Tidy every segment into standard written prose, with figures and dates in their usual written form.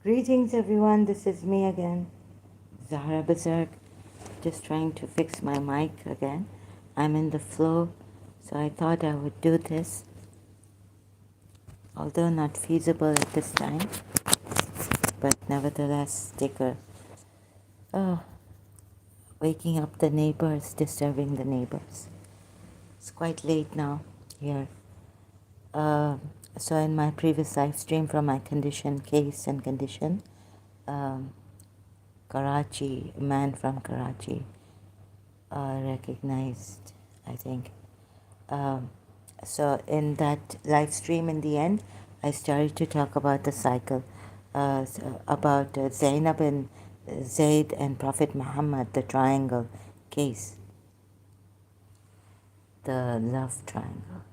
Greetings everyone, this is me again, Zahra Berserk, just trying to fix my mic again. I'm in the flow, so I thought I would do this, although not feasible at this time, but nevertheless take a, oh, waking up the neighbors, disturbing the neighbors. It's quite late now here. Uh, so in my previous live stream from my case and condition, um, Karachi, a man from Karachi, recognized, I think. Um, so in that live stream in the end, I started to talk about the cycle, about Zainab and Zayd and Prophet Muhammad, the triangle case, the love triangle.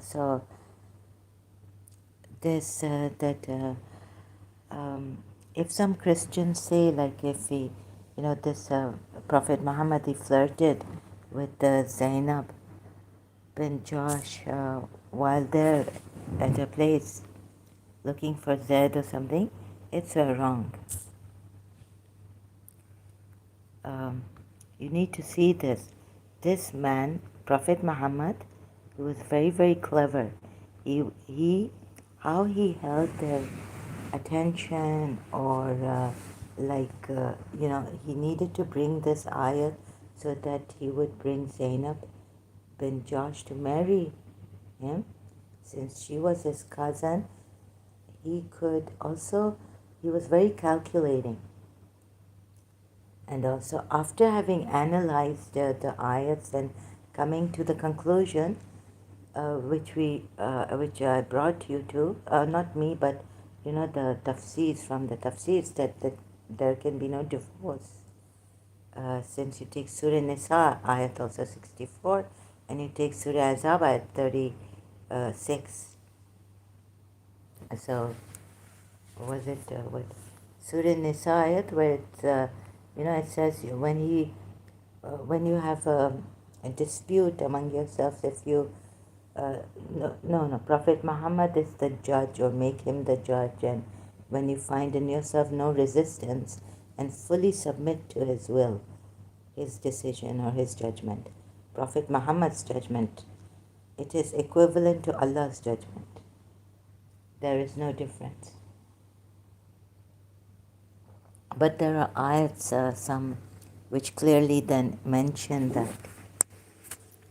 So this, if some Christians say, like if he, this Prophet Muhammad, he flirted with Zainab bin Josh while they're at a place looking for Zed or something, it's wrong. Um, you need to see this. This man, Prophet Muhammad, he was very, very clever. How he held their attention, or he needed to bring this ayah so that he would bring Zainab bin Josh to marry him. Since she was his cousin, he was very calculating. And also, after having analyzed the ayats and coming to the conclusion, which I brought you to, not me, but the tafsirs, from the tafsirs, that there can be no divorce. Since you take Surah Nisa, ayat also 64, and you take Surah Azab, ayat 36. So, was it what Surah Nisa ayat, where it says when you have a dispute among yourselves, if you no, Prophet Muhammad is the judge, or make him the judge, and when you find in yourself no resistance and fully submit to his will, his decision or his judgment, Prophet Muhammad's judgment, it is equivalent to Allah's judgment. There is no difference. But there are ayats, some which clearly then mention that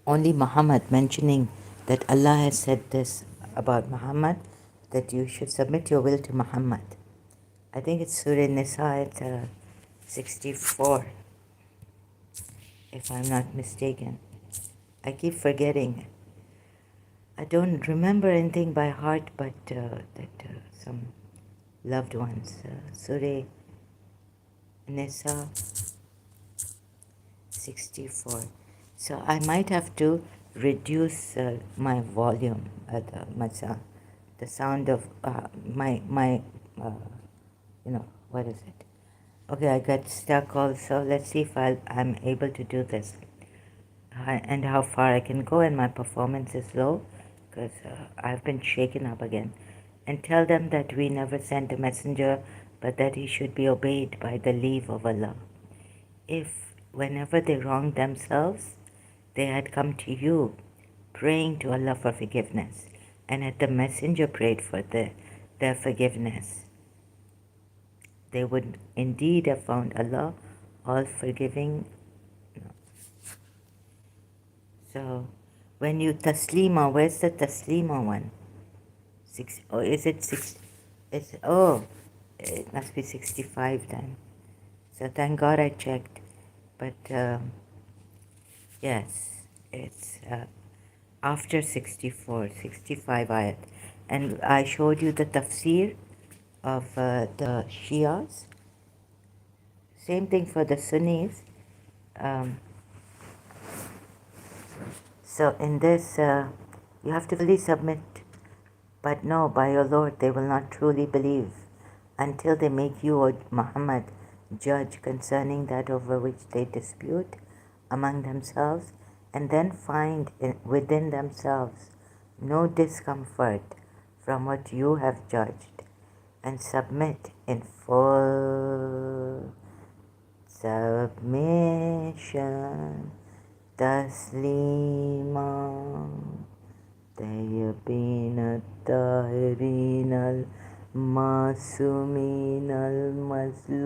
only Muhammad, mentioning that Allah has said this about Muhammad, that you should submit your will to Muhammad. I think it's Surah Nisa at 64, if I'm not mistaken. I keep forgetting. I don't remember anything by heart, but some loved ones. Surah Nisa 64. So I might have to reduce my volume, the sound of my what is it? Okay, I got stuck also. Let's see if I'm able to do this, and how far I can go. And my performance is low because I've been shaken up again. And tell them that we never sent a messenger, but that he should be obeyed by the leave of Allah. If, whenever they wronged themselves, they had come to you, praying to Allah for forgiveness, and had the messenger prayed for their forgiveness, they would indeed have found Allah all forgiving. No. So, when you taslima, where's the taslima one? Is it 6? It must be 65 then. So thank God I checked. But yes, it's after 64, 65 ayat. And I showed you the tafsir of the Shias. Same thing for the Sunnis. Um, so in this, you have to fully submit. But no, by your Lord, they will not truly believe until they make you, O Muhammad, judge concerning that over which they dispute among themselves, and then find within themselves no discomfort from what you have judged, and submit in full submission. Taslima tayyibin al-tahirin al-masumin al-mazlumin.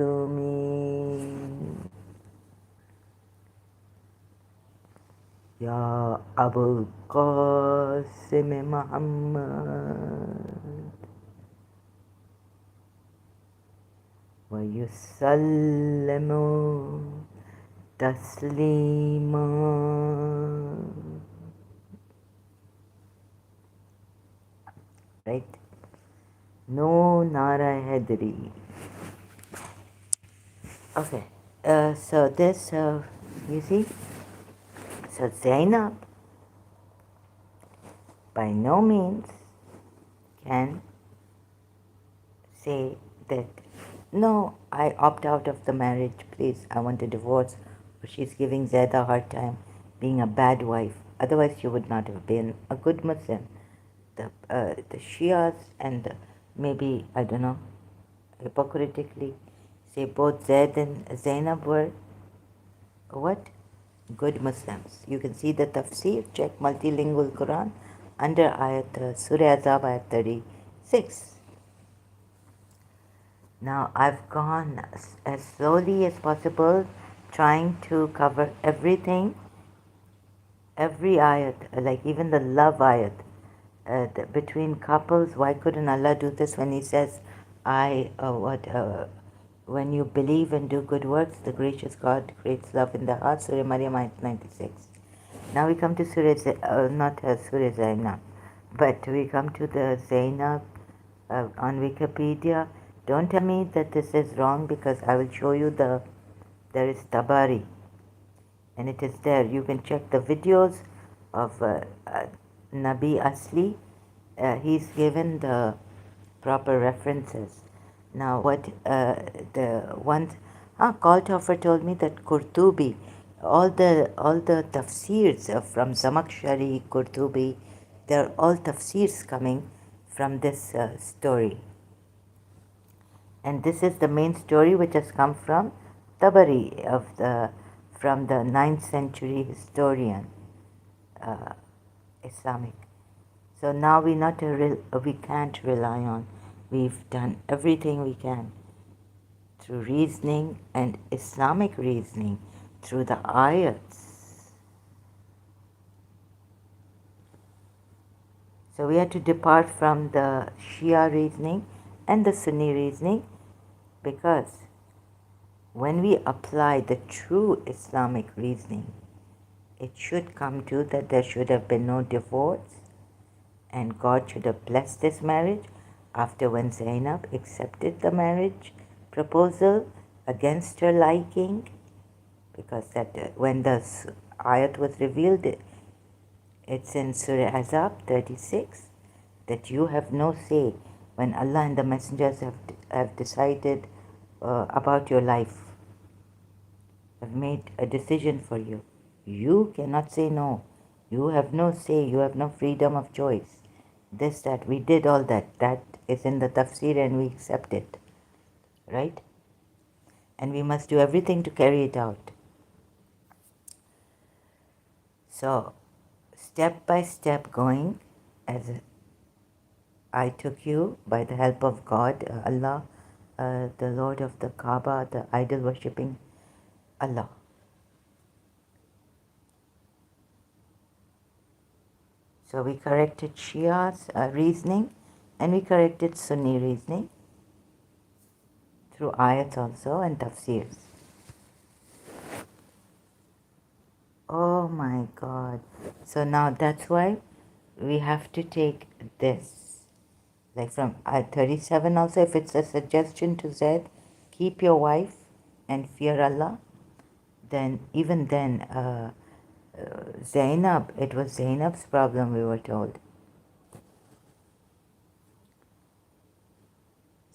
Ya Abul Qasim Muhammad wa yusallimu taslima. Right? No Nara Hedri. Okay. So this, you see, so Zainab by no means can say that, no, I opt out of the marriage, please, I want a divorce. Or she's giving Zaid a hard time being a bad wife. Otherwise, she would not have been a good Muslim. The Shias and maybe, I don't know, hypocritically say both Zaid and Zainab were what? Good Muslims. You can see the tafsir, check multilingual Quran under ayat Surah Azab ayat 36. Now I've gone as slowly as possible trying to cover everything, every ayat, like even the love ayat. Between couples, why couldn't Allah do this when He says, when you believe and do good works, the gracious God creates love in the heart, Surah Maryam, ayat 96. Now we come to not Surah Zainab, but we come to the Zainab on Wikipedia. Don't tell me that this is wrong because I will show you there is Tabari and it is there. You can check the videos of Nabi Asli. He's given the proper references. Now, what the ones? Kalthofer told me that Qurtubi, all the tafsirs from Zamakshari, Qurtubi, they're all tafsirs coming from this story. And this is the main story which has come from Tabari from the 9th century historian, Islamic. So now we can't rely on. We've done everything we can through reasoning and Islamic reasoning through the ayats. So we had to depart from the Shia reasoning and the Sunni reasoning because when we apply the true Islamic reasoning, it should come to that there should have been no divorce and God should have blessed this marriage after when Zainab accepted the marriage proposal against her liking, because when the ayat was revealed, it's in Surah Azab 36, that you have no say when Allah and the messengers have decided about your life, have made a decision for you. You cannot say no. You have no say. You have no freedom of choice. This, that, we did all that. That is in the tafsir and we accept it. Right? And we must do everything to carry it out. So, step by step going, as I took you by the help of God, Allah, the Lord of the Kaaba, the idol worshipping Allah. So we corrected Shia's reasoning and we corrected Sunni reasoning through ayats also and tafsirs. Oh my God. So now that's why we have to take this. Like from ayat 37 also, if it's a suggestion to Zaid, keep your wife and fear Allah, then even then, Zainab, it was Zainab's problem, we were told.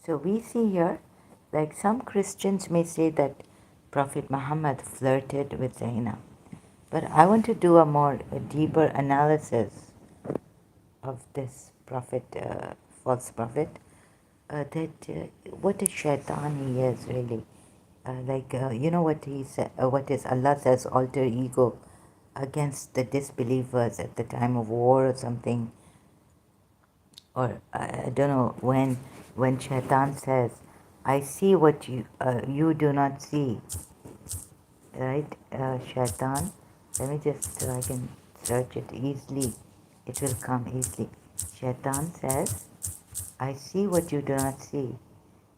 So we see here, like some Christians may say that Prophet Muhammad flirted with Zainab. But I want to do a deeper analysis of this prophet, false prophet. what a shaitan he is really. You know what he said, what is Allah says alter ego against the disbelievers at the time of war or something, or I don't know when shaitan says, "I see what you do not see," right? Shaitan. Let me just so I can search it easily. It will come easily. Shaitan says, "I see what you do not see."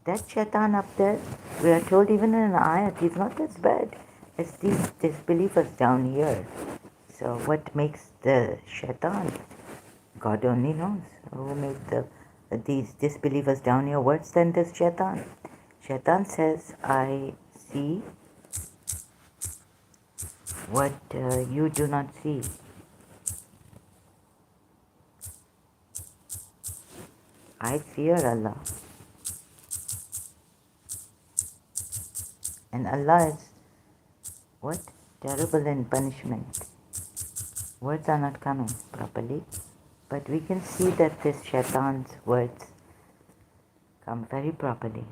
That shaitan up there, we are told even in an ayat, he's not as bad as these disbelievers down here. So what makes the shaitan? God only knows who made these disbelievers down here worse than this shaitan. Shaitan says, "I see what you do not see." I fear Allah, and Allah is what? Terrible in punishment. Words are not coming properly, but we can see that this shaitan's words come very properly.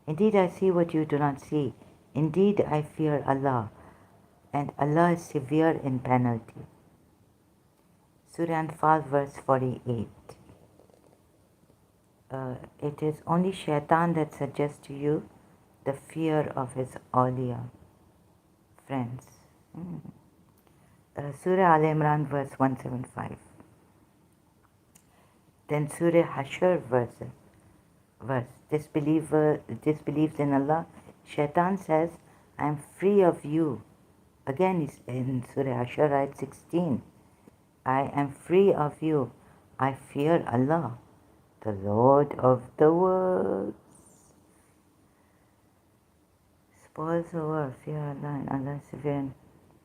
Indeed, I see what you do not see. Indeed, I fear Allah, and Allah is severe in penalty. Surah Anfal, verse 48. It is only shaitan that suggests to you the fear of his awliya, friends. Surah Al Imran, verse 175. Then Surah Hashr, verse disbelieves in Allah. Shaitan says, "I am free of you." Again, in Surah Hashr, ayat 16. "I am free of you. I fear Allah, the Lord of the world." Spoils over, fear Allah, and Allah is severe.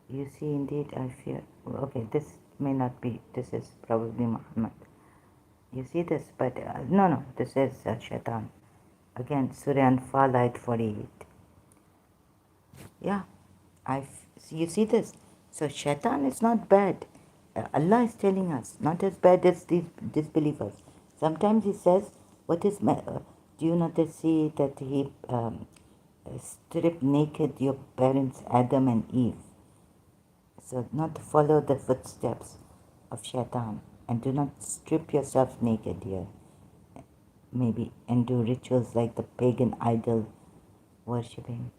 You see, indeed, I fear. Okay, this may not be. This is probably Muhammad. You see this, but no, this is Shaitan. Again, Surah Anfal, ayat 48. Yeah, you see this. So Shaitan is not bad. Allah is telling us, not as bad as these disbelievers. Sometimes He says, "What is do you not see that He stripped naked your parents Adam and Eve?" So not to follow the footsteps of Shaitan, and do not strip yourself naked here. Maybe and do rituals like the pagan idol worshipping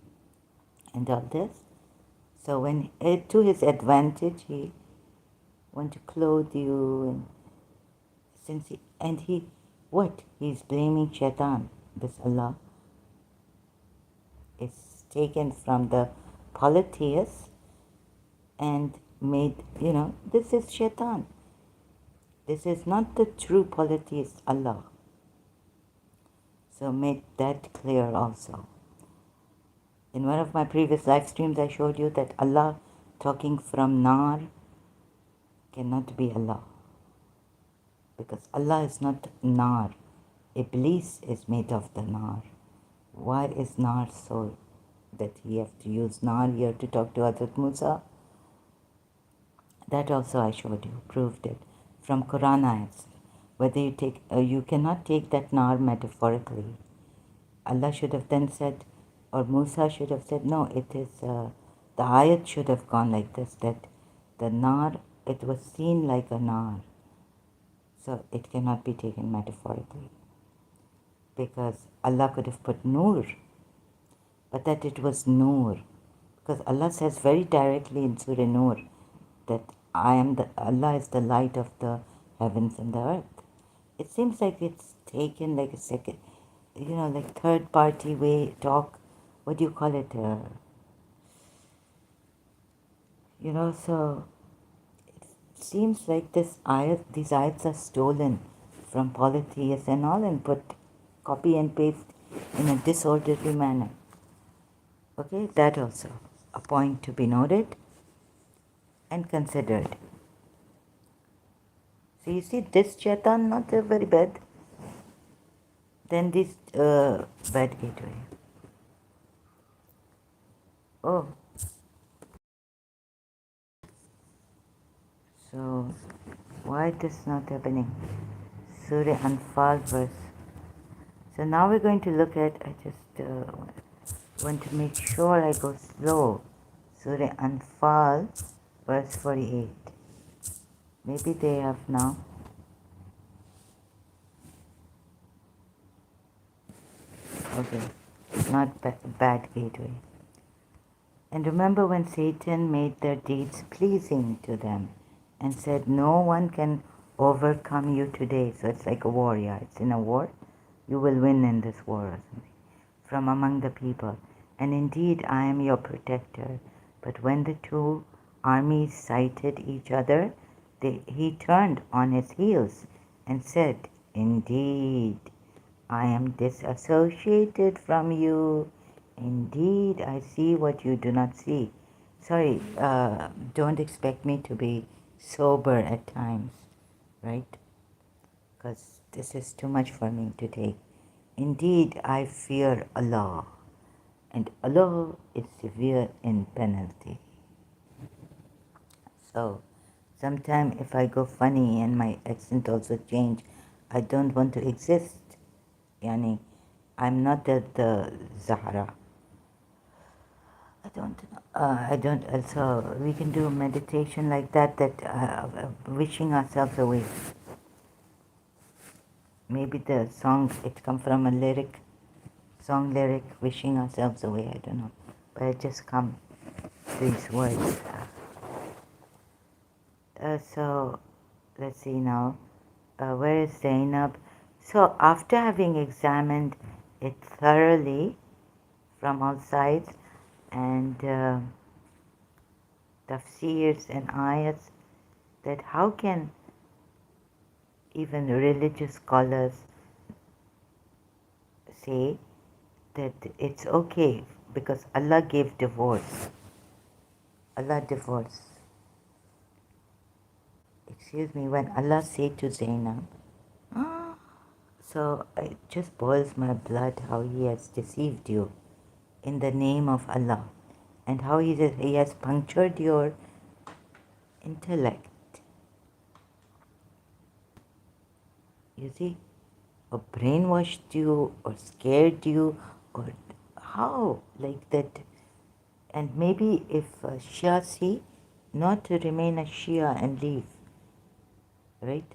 and all this. So when to his advantage, he want to clothe you, and he's blaming Shaitan. This Allah is taken from the polytheists and made, this is Shaitan. This is not the true polytheist Allah. So make that clear also. In one of my previous live streams, I showed you that Allah talking from Nar cannot be Allah. Because Allah is not Nar. Iblis is made of the Nar. Why is Nar so that he have to use Nar here to talk to Hazrat Musa? That also I showed you, proved it from Quran ayats. Whether you cannot take that Nar metaphorically. Allah should have then said, or Musa should have said, no, it is, the ayat should have gone like this, that the Nar, it was seen like a Nar. So it cannot be taken metaphorically. Because Allah could have put Nur, but that it was Nur. Because Allah says very directly in Surah Nur that Allah is the light of the heavens and the earth. It seems like it's taken like a second, like third party way talk. What do you call it? So it seems like these ayats are stolen from polytheists and all and put copy and paste in a disorderly manner. Okay, that also a point to be noted and considered. So you see, this shaitan not very bad. Then this bad gateway. Oh, so why this not happening? Surah Anfal, verse So now we're going to look at, I just want to make sure I go slow. Surah Anfal, verse 48. Maybe they have now. Okay, not bad gateway. And remember when Satan made their deeds pleasing to them and said, no one can overcome you today. So it's like a war, yeah. It's in a war. You will win in this war or something. From among the people. And indeed, I am your protector. But when the two armies sighted each other, he turned on his heels and said, indeed, I am disassociated from you. Indeed, I see what you do not see. Sorry, don't expect me to be sober at times, right? Because this is too much for me to take. Indeed, I fear Allah, and Allah is severe in penalty. So, sometime if I go funny and my accent also change, I don't want to exist. Yani, I'm not the Zahra. I don't, also, we can do meditation like that, wishing ourselves away. Maybe the song, it come from a lyric, song lyric, wishing ourselves away, I don't know. But it just come, these words. So, let's see now, where is Zainab? So, after having examined it thoroughly from all sides, and tafsirs and ayats, that how can even religious scholars say that it's okay because Allah gave divorce. Allah divorce. Excuse me, when Allah said to Zainab, so it just boils my blood how he has deceived you in the name of Allah and how he has punctured your intellect. You see, or brainwashed you or scared you or how like that. And maybe if Shia see, not to remain a Shia and leave, right?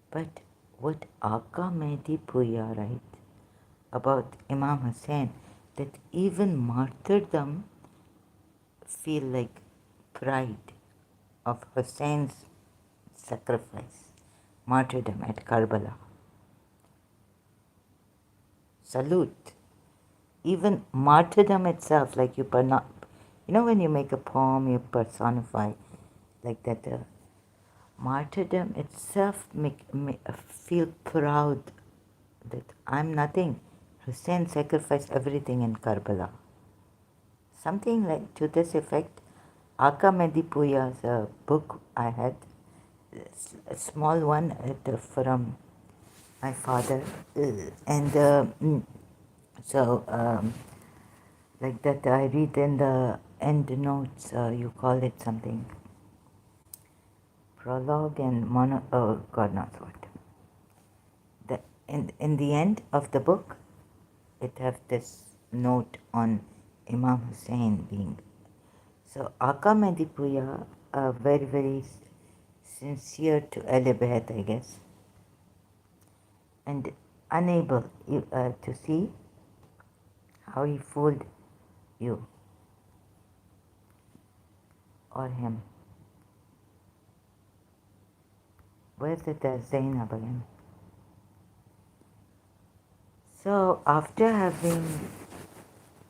But what Aka Mehdi Puya, right, about Imam Hussain, that even martyrdom feel like pride of Hussein's sacrifice, martyrdom at Karbala. Salute. Even martyrdom itself, like you know when you make a poem, you personify, like that. Martyrdom itself make feel proud that I'm nothing. Hussein sacrificed everything in Karbala. Something like to this effect. Aka Mehdi Puya's book I had, a small one from my father, and so like that I read in the end notes. You call it something. Prologue and oh God knows what. In the end of the book, it have this note on Imam Hussain being. So Aka Mehdi Puya, very, very sincere to Ahl Bayt, I guess, and unable to see how he fooled you or him. Where's it Zainab again? So after having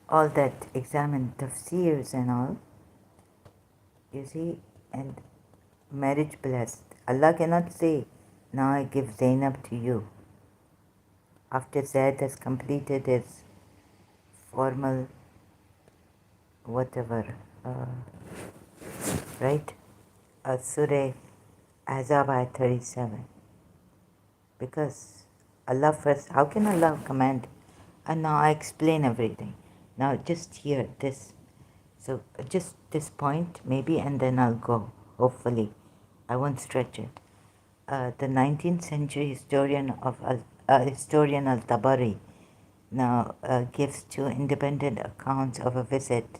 all that examined tafsirs and all, you see, and marriage blessed. Allah cannot say, now I give Zainab to you. After Zaid has completed his formal whatever, right? Surah Azab ayat 37. Because Allah first, how can Allah command? And now I explain everything. Now just hear this. So just this point maybe, and then I'll go, hopefully. I won't stretch it. The 19th century historian Al-Tabari now gives two independent accounts of a visit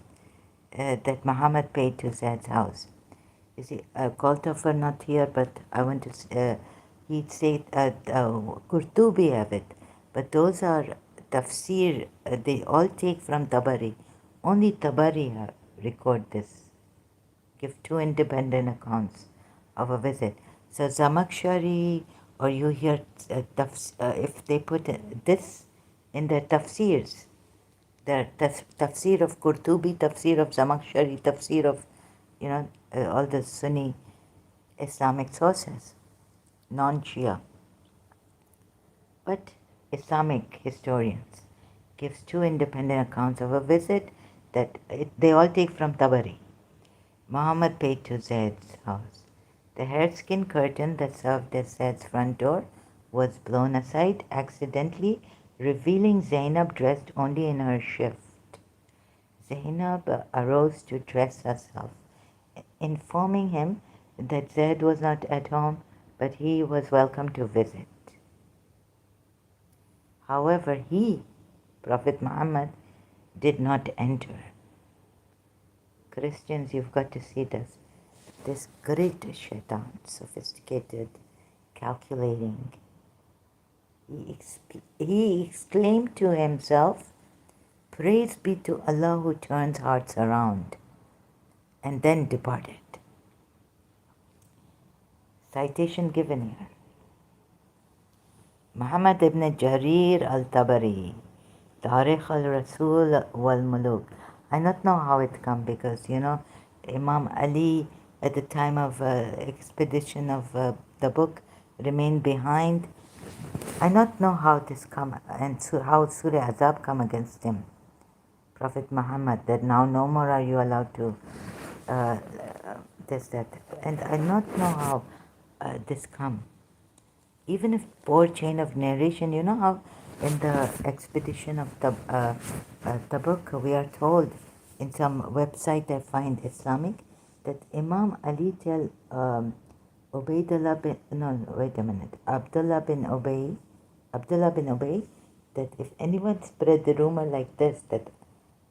that Muhammad paid to Zaid's house. You see, Goltoffer not here, but I want to. He'd say Qurtubi have it, but those are tafsir. They all take from Tabari. Only Tabari record this. Give two independent accounts of a visit. So Zamakshari, or you hear if they put this in their tafsirs, the tafsir of Qurtubi, tafsir of Zamakshari, tafsir of, all the Sunni Islamic sources, non-Shia, but Islamic historians, gives two independent accounts of a visit that they all take from Tabari. Muhammad paid to Zaid's house. The hareskin curtain that served as Zaid's front door was blown aside accidentally, revealing Zainab dressed only in her shift. Zainab arose to dress herself, informing him that Zaid was not at home, but he was welcome to visit. However, Prophet Muhammad, did not enter. Christians, you've got to see this. This great shaitan, sophisticated, calculating. He exclaimed to himself, "Praise be to Allah who turns hearts around," and then departed. Citation given here. Muhammad ibn Jarir al-Tabari, Tarikh al-Rasul wal-Muluk. I don't know how it come because, Imam Ali at the time of expedition of the book remained behind. I don't know how this come and how Surah Azab come against him. Prophet Muhammad, that now no more are you allowed to this, that. And I don't know how this come. Even if poor chain of narration, you know how in the expedition of Tabuk we are told in some website I find Islamic that Imam Ali tell Ubaidullah bin, no, wait a minute, Abdullah bin Ubay, that if anyone spread the rumor like this, that,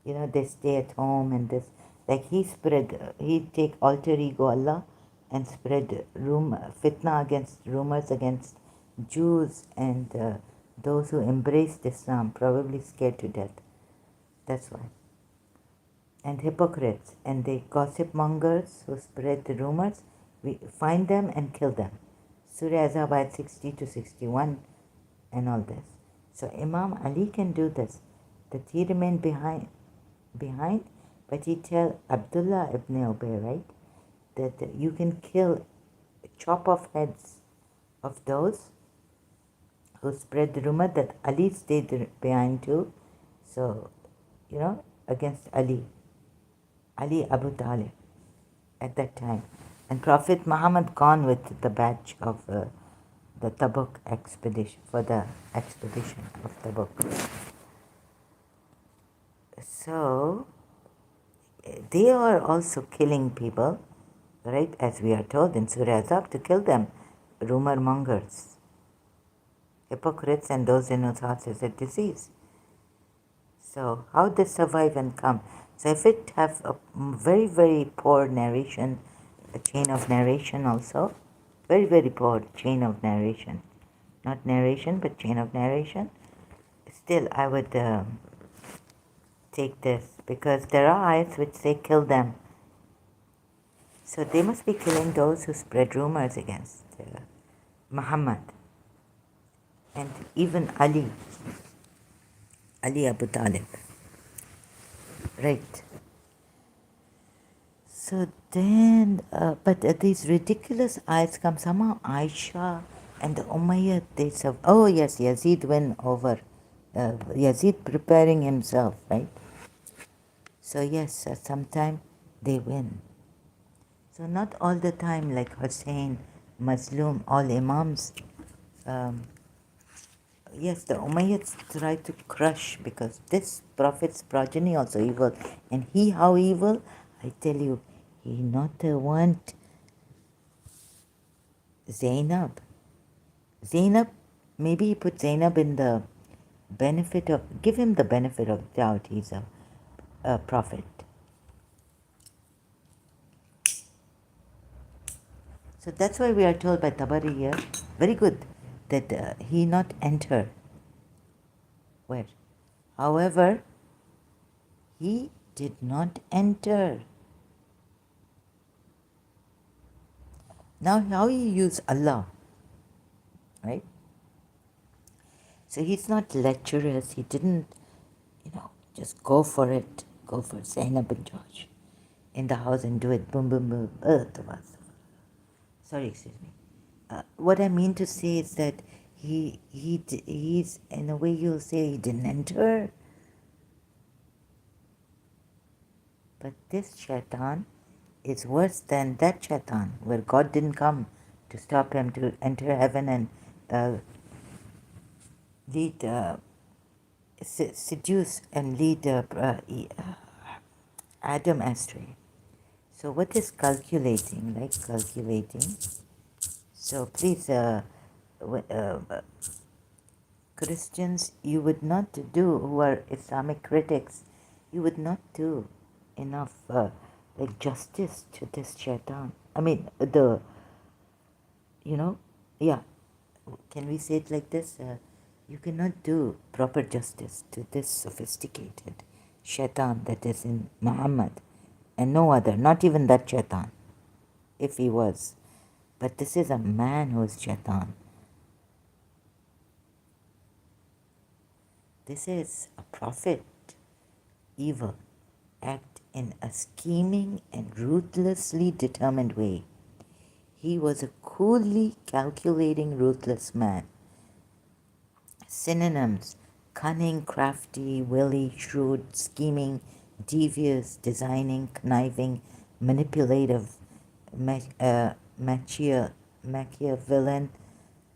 they stay at home and this, like he'd take alter ego Allah and spread fitna against rumors against Jews and those who embraced Islam, probably scared to death. That's why. And hypocrites and the gossip mongers who spread the rumors, we find them and kill them. Surah Azab ayat 60 to 61 and all this. So Imam Ali can do this, that he remained behind, but he tell Abdullah ibn Ubay, right, that you can chop off heads of those who spread the rumor that Ali stayed behind too. So, against Ali Abu Talib at that time. And Prophet Muhammad gone with the batch of the Tabuk expedition, for the expedition of Tabuk. So, they are also killing people, right, as we are told in Surah Azab, to kill them, rumor mongers, hypocrites, and those in whose hearts is a disease. So how they survive and come? So if it have a very, very poor narration, a chain of narration also, very, very poor chain of narration, not narration but chain of narration, still I would take this, because there are ayats which say kill them. So they must be killing those who spread rumors against Muhammad and even Ali Abu Talib. Right. So then, but these ridiculous ayats come. Somehow Aisha and the Umayyad, they serve. Oh yes, Yazid went over. Yazid preparing himself, right? So yes, sometime they win. So not all the time like Hussein, Mazlum, all Imams. Yes, the Umayyads try to crush, because this Prophet's progeny also evil. And he, how evil? I tell you, he not want Zainab. Maybe he put Zainab in the give him the benefit of doubt. He's a prophet. So that's why we are told by Tabari here, very good, that he not enter. Where? However, he did not enter. Now, how he used Allah, right? So he's not lecherous. He didn't, just go for it. Go for Zainab and George in the house and do it. Boom, boom, boom. Sorry, excuse me. What I mean to say is that he's in a way you'll say he didn't enter, but this shaitan is worse than that shaitan where God didn't come to stop him to enter heaven and lead, seduce and lead Adam astray. So what is calculating? Like calculating. So please, Christians, you would not do, who are Islamic critics, you would not do enough justice to this shaitan. I mean, yeah, can we say it like this? You cannot do proper justice to this sophisticated shaitan that is in Muhammad and no other, not even that shaitan, if he was. But this is a man who is shaitan. This is a prophet, evil, act in a scheming and ruthlessly determined way. He was a coolly calculating, ruthless man. Synonyms: cunning, crafty, wily, shrewd, scheming, devious, designing, conniving, manipulative, Machiavellian,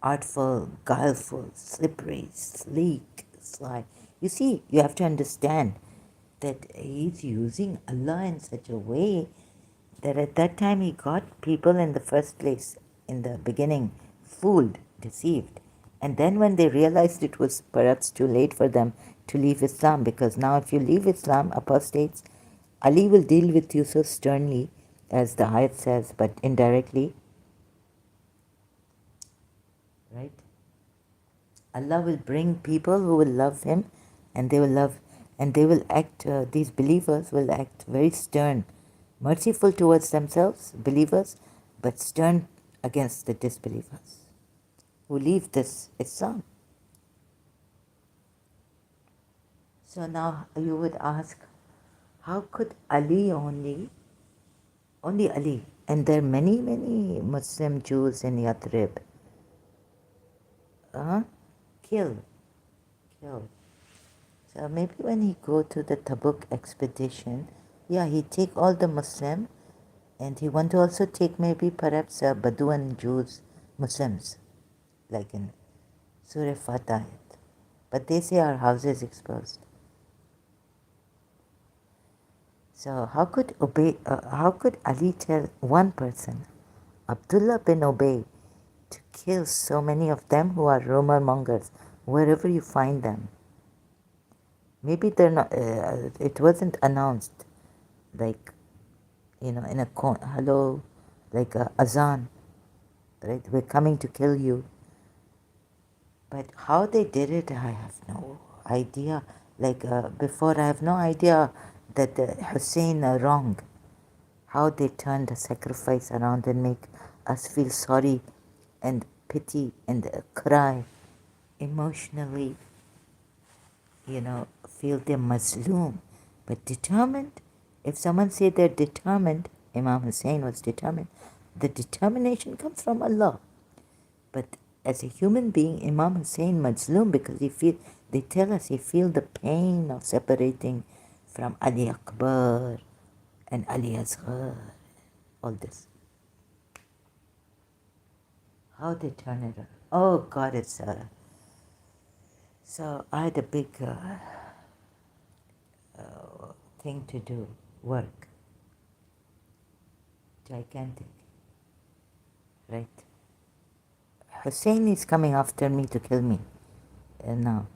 artful, guileful, slippery, sleek, sly. You see, you have to understand that he's using Allah in such a way that at that time he got people in the first place, in the beginning, fooled, deceived. And then when they realized it was perhaps too late for them to leave Islam, because now if you leave Islam, apostates, Ali will deal with you so sternly, as the ayat says, but indirectly, right? Allah will bring people who will love him, and they will act, these believers will act very stern, merciful towards themselves, believers, but stern against the disbelievers who leave this Islam. So now you would ask, how could Ali only Ali, and there are many, many Muslim Jews in Yathrib, kill. So maybe when he go to the Tabuk expedition, he take all the Muslim, and he want to also take maybe perhaps Bedouin Jews, Muslims, like in Surah Fatah. But they say our house is exposed. So how could Ali tell one person, Abdullah bin Ubay, to kill so many of them who are rumor mongers, wherever you find them? Maybe they're not. It wasn't announced, like in a hello, like a azan, right? We're coming to kill you. But how they did it, I have no idea. Like before, I have no idea that Hussein wrong. How they turned the sacrifice around and make us feel sorry and pity and cry emotionally, feel they're Muslim, but determined. If someone say they're determined, Imam Hussein was determined. The determination comes from Allah. But as a human being, Imam Hussein Mazlum, because they tell us he feel the pain of separating from Ali Akbar and Ali Asghar, all this. How they turn it around. Oh God, it's so I had a big thing to do, work, gigantic, right? Hussein is coming after me to kill me now.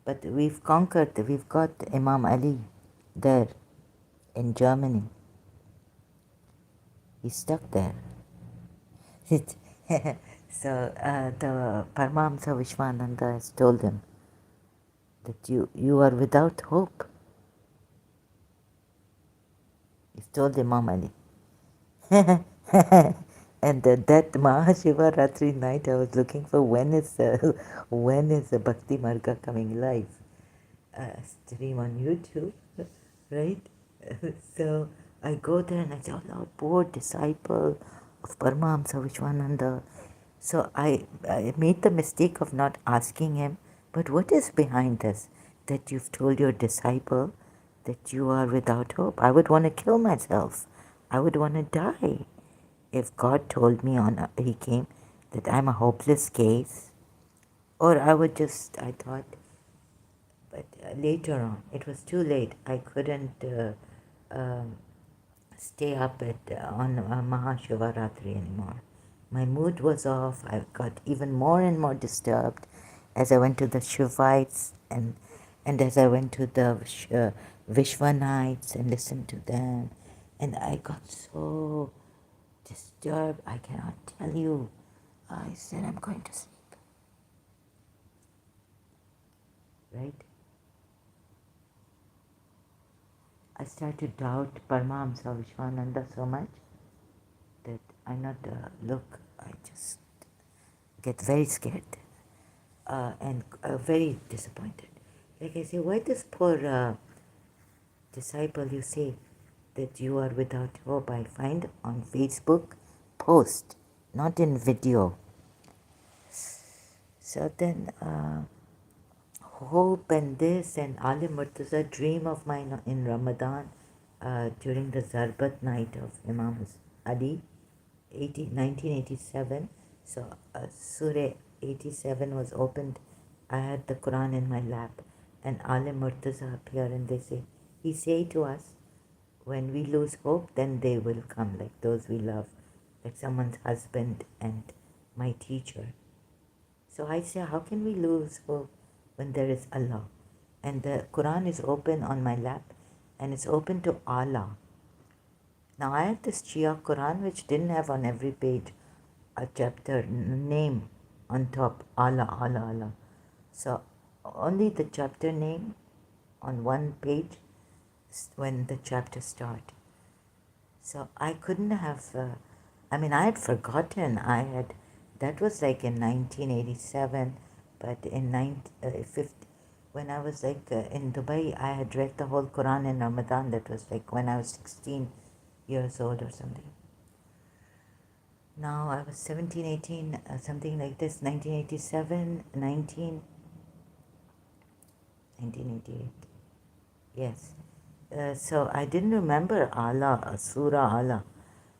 But we've conquered, we've got Imam Ali there in Germany. He's stuck there. It- so the Paramahamsa Vishwananda has told him that you are without hope. He's told Imam Ali. And that Mahashivaratri night, I was looking for when is the Bhakti Marga coming live stream on YouTube, right? So I go there and I say, oh Lord, poor disciple of Paramahamsa Vishwananda. So I made the mistake of not asking him, but what is behind this? That you've told your disciple that you are without hope. I would want to kill myself. I would want to die. If God told me he came that I'm a hopeless case, or I would just, I thought, but later on, it was too late. I couldn't um stay up on Mahashivaratri anymore. My mood was off. I got even more and more disturbed as I went to the Shivites and as I went to the Vishwa nights and listened to them. And I got so disturbed, I cannot tell you. I said, I'm going to sleep, right? I started to doubt Paramahamsa Vishwananda so much that I not look, I just get very scared and very disappointed. Like I say, why this poor disciple you say that you are without hope? I find on Facebook post, not in video. So then hope and this and Ali Murtaza dream of mine in Ramadan during the Zarbat night of Imam Ali 1987. So Surah 87 was opened. I had the Quran in my lap and Ali Murtaza appear and they say, he say to us, when we lose hope, then they will come, like those we love, like someone's husband and my teacher. So I say, how can we lose hope when there is Allah? And the Quran is open on my lap and it's open to Allah. Now I had this Shia Quran which didn't have on every page a chapter name on top, Allah, Allah, Allah. So only the chapter name on one page when the chapter start. So I couldn't have, I had forgotten. That was like in 1987, but in 50, when I was in Dubai, I had read the whole Quran in Ramadan. That was like when I was 16 years old or something. Now I was 17, 18, something like this, 1987, 1988. Yes. So I didn't remember Allah, Surah Allah.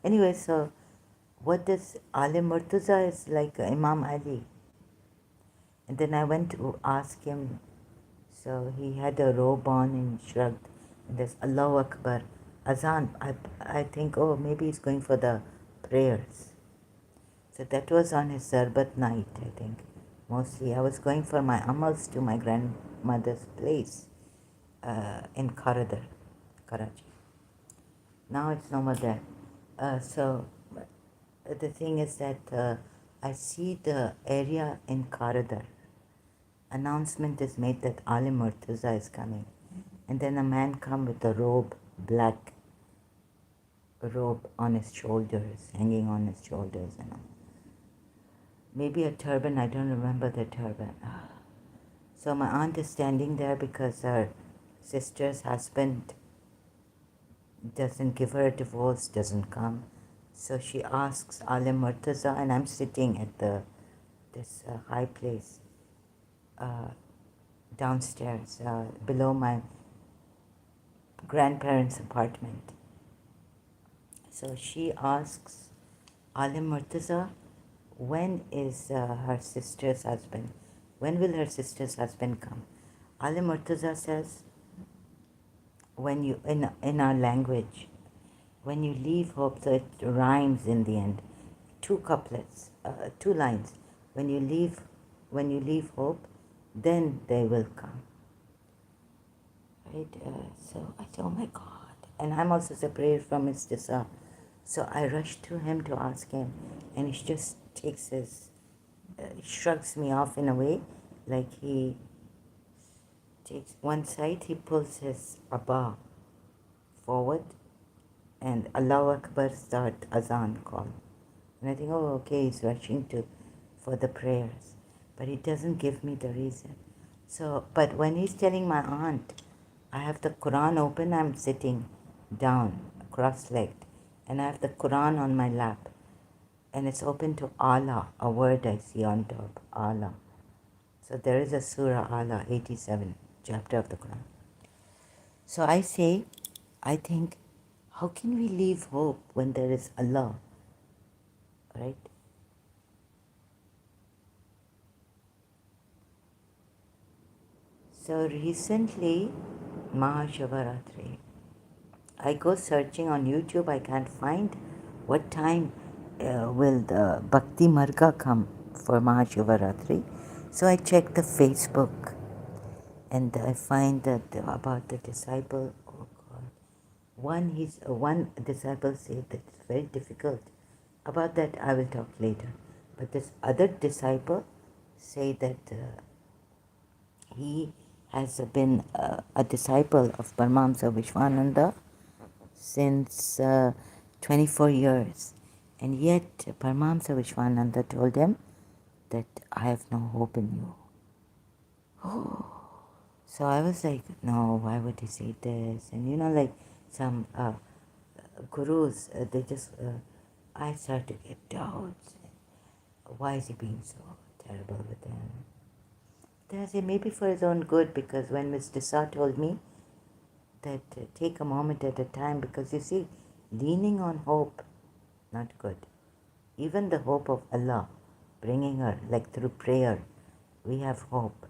Anyway, so what does Ali Murtaza is like Imam Ali. And then I went to ask him. So he had a robe on and shrugged. And there's Allahu Akbar, Azan. I think, oh, maybe he's going for the prayers. So that was on his Zarbat night, I think. Mostly I was going for my amals to my grandmother's place in Karadar, Karachi. Now it's no more there. So the thing is that I see the area in Karadar. Announcement is made that Ali Murtaza is coming. And then a man come with a robe, black robe on his shoulders, hanging on his shoulders and all. Maybe a turban, I don't remember the turban. So my aunt is standing there because her sister's husband doesn't give her a divorce, doesn't come. So she asks Ali Murtaza, and I'm sitting at this high place downstairs below my grandparents' apartment. So she asks Ali Murtaza, when is her sister's husband? When will her sister's husband come? Ali Murtaza says, when you in our language, when you leave hope, so it rhymes in the end. Two couplets, two lines. When you leave hope, then they will come. right? So I said, oh my God. And I'm also separated from his Tisa. So I rushed to him to ask him, and he just takes his, shrugs me off in a way, like he takes one side, he pulls his abba forward, and Allahu Akbar start azan call. And I think, oh, okay, he's rushing to for the prayers, but he doesn't give me the reason. So, but when he's telling my aunt, I have the Quran open, I'm sitting down, cross-legged, and I have the Quran on my lap, and it's open to Allah, a word I see on top, Allah. So there is a Surah Allah, 87, chapter of the Quran. So I say, I think, how can we leave hope when there is Allah, right? So recently, Mahashivaratri, I go searching on YouTube, I can't find what time will the Bhakti Marga come for Mahashivaratri. So I check the Facebook and I find that about the disciple, oh God, one disciple said that it's very difficult. About that I will talk later. But this other disciple say that he has been a disciple of Paramahamsa Vishwananda since 24 years. And yet Paramahamsa Vishwananda told him that I have no hope in you. So I was like, no, why would he say this? And like some gurus, they just, I start to get doubts. Why is he being so terrible with them? Then I say, maybe for his own good, because when Mr. Sa told me that take a moment at a time, because you see, leaning on hope, not good. Even the hope of Allah, bringing her, like through prayer, we have hope.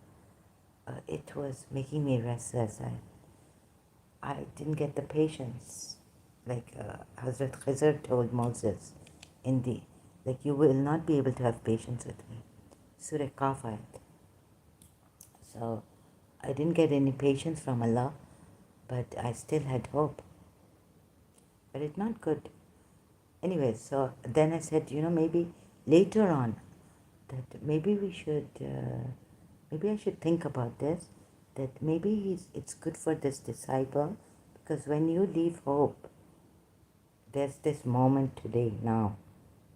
It was making me restless. I didn't get the patience. Like Hazrat Khizr told Moses, in the, like you will not be able to have patience with me. Surah Kaf ayat. So I didn't get any patience from Allah, but I still had hope. But it's not good. Anyway, so then I said, maybe later on, that maybe we should, maybe I should think about this, that maybe it's good for this disciple, because when you leave hope, there's this moment today, now.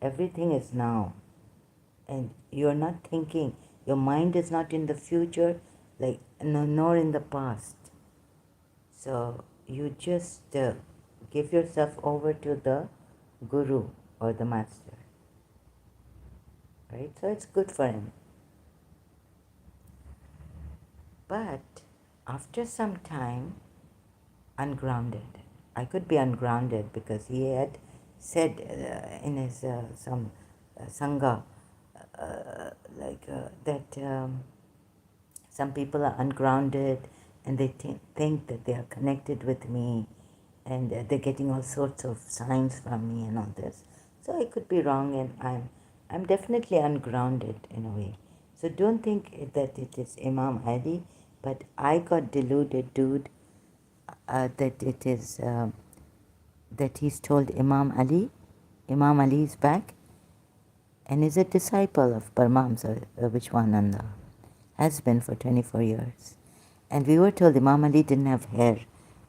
Everything is now. And you're not thinking, your mind is not in the future, like nor in the past. So you just give yourself over to the guru or the master, right? So it's good for him. But after some time, ungrounded. I could be ungrounded because he had said in his some sangha that some people are ungrounded and they think that they are connected with me and they're getting all sorts of signs from me and all this. So I could be wrong, and I'm definitely ungrounded in a way. So don't think that it is Imam Ali, but I got deluded, dude, that it is that he's told Imam Ali is back and is a disciple of Paramahamsa Vishwananda, has been for 24 years. And we were told Imam Ali didn't have hair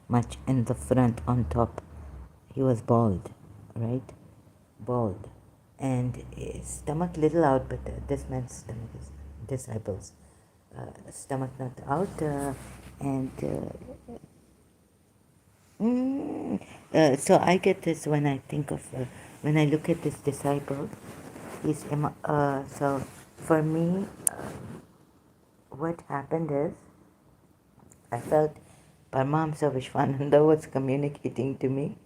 much in the front on top. He was bald, right? Bald. And his stomach little out, but this man's stomach is disciples. Stomach not out, and so I get this when I think of, when I look at this disciple. So for me, what happened is, I felt Paramahamsa Vishwananda was communicating to me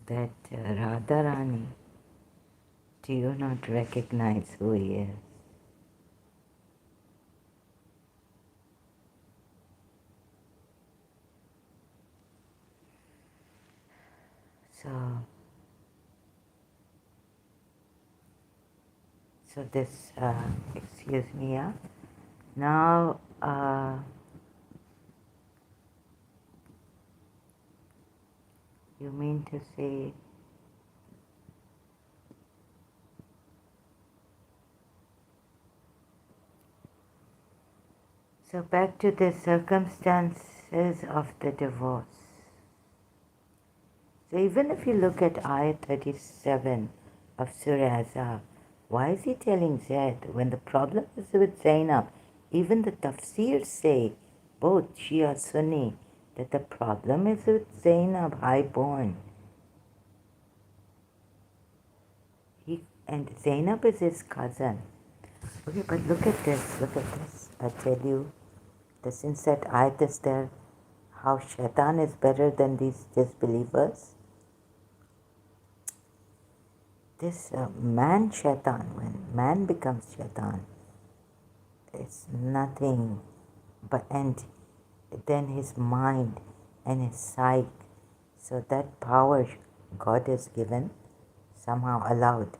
that Radharani, do you not recognize who he is? So, this, excuse me, yeah. Now Uh, you mean to say, so back to the circumstances of the divorce. So even if you look at ayah 37 of Surah Azab, why is he telling Zaid when the problem is with Zainab? Even the tafsirs say, both Shia Sunni, that the problem is with Zainab, highborn. And Zainab is his cousin. Okay, but look at this, look at this. I tell you, since that ayat is there, how shaitan is better than these disbelievers. This man shaitan, when man becomes shaitan, it's nothing but, and then his mind and his psyche. So that power God has given, somehow allowed,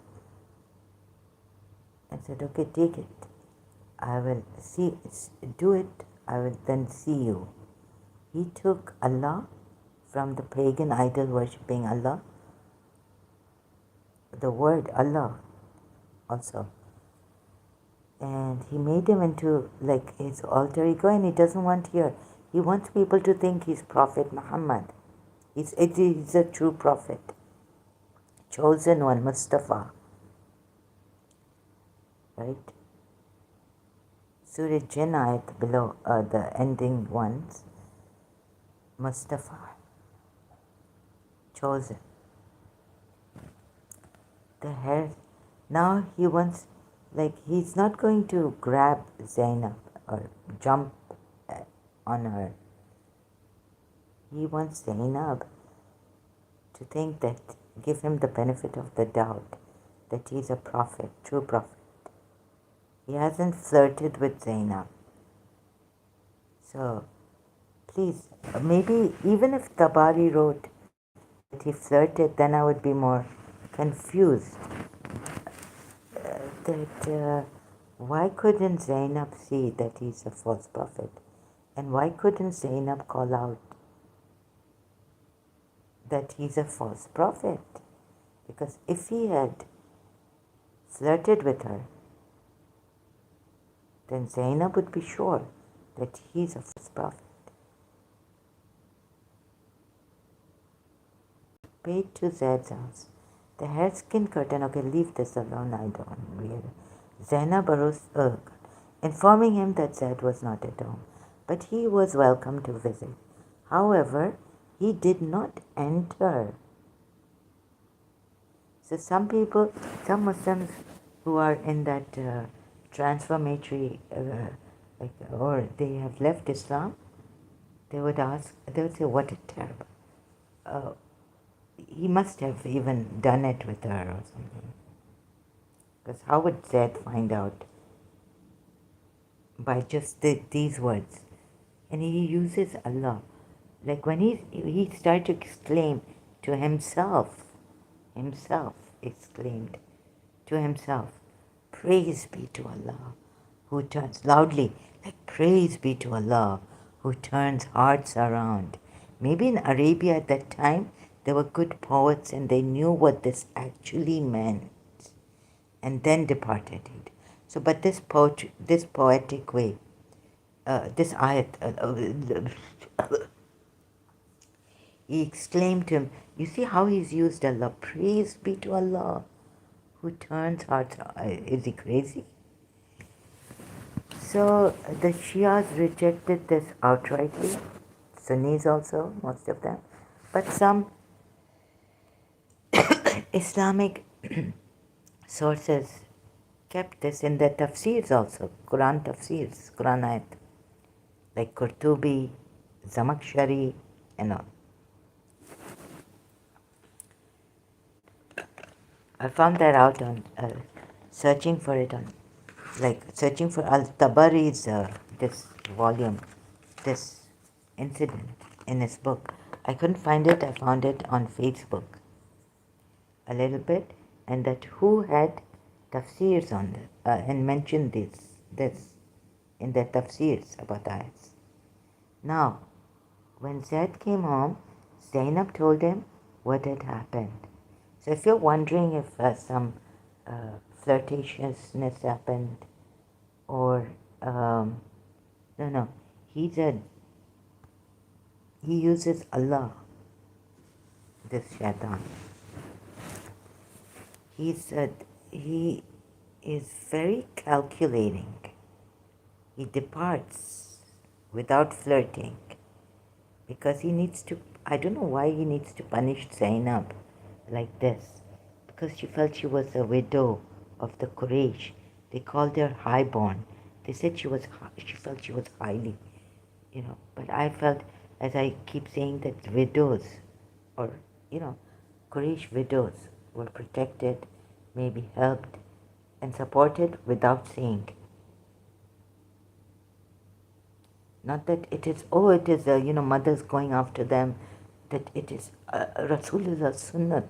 and said, okay, take it. I will see, do it, I will then see you. He took Allah from the pagan idol worshipping Allah, the word Allah also. And he made him into like his alter ego, and he doesn't want here. He wants people to think he's Prophet Muhammad. He's a true prophet, chosen one, Mustafa. Right? Surah Jinn ayat below, the ending ones, Mustafa, chosen. The hair, now he wants, like he's not going to grab Zainab or jump on her. He wants Zainab to think that, give him the benefit of the doubt that he's a prophet, true prophet. He hasn't flirted with Zainab. So, please, maybe even if Tabari wrote that he flirted, then I would be more confused. Why couldn't Zainab see that he's a false prophet? And why couldn't Zainab call out that he's a false prophet? Because if he had flirted with her, then Zainab would be sure that he's a false prophet. Paid to Zaid's house. The hairskin curtain, okay, leave this alone, I don't read. Zainab arose, informing him that Zaid was not at home, but he was welcome to visit. However, he did not enter. So some people, some Muslims who are in that transformatory, or they have left Islam, they would ask, they would say, what a terrible. He must have even done it with her or something. Because how would Zaid find out? By just these words. And he uses Allah. Like when he started to exclaim to himself exclaimed to himself, praise be to Allah, who turns, loudly, like praise be to Allah, who turns hearts around. Maybe in Arabia at that time, there were good poets and they knew what this actually meant, and then departed it. So, but this poetic way, this ayat, he exclaimed to him, you see how he's used Allah, praise be to Allah, who turns hearts. Is he crazy? So the Shias rejected this outrightly, Sunnis also, most of them, but some Islamic sources kept this in their tafsirs also, Quran tafsirs, Quran ayat, like Qurtubi, Zamakshari, and all. I found that out on searching for it on, like searching for Al-Tabari's this volume, this incident in his book. I couldn't find it. I found it on Facebook a little bit, and that who had tafsirs on it and mentioned this in their tafsirs about ayats. Now, when Zaid came home, Zainab told him what had happened. So if you're wondering if some flirtatiousness happened, or no, he said he uses Allah, this shaitan. He said he is very calculating. He departs without flirting because he needs to. I don't know why he needs to punish Zainab like this, because she felt she was a widow of the Quraysh. They called her highborn. They said she felt she was highly, But I felt, as I keep saying, that widows, or Quraysh widows, were protected, maybe helped and supported without saying. Not that it is, mothers going after them, that it is Rasulullah Sunnat.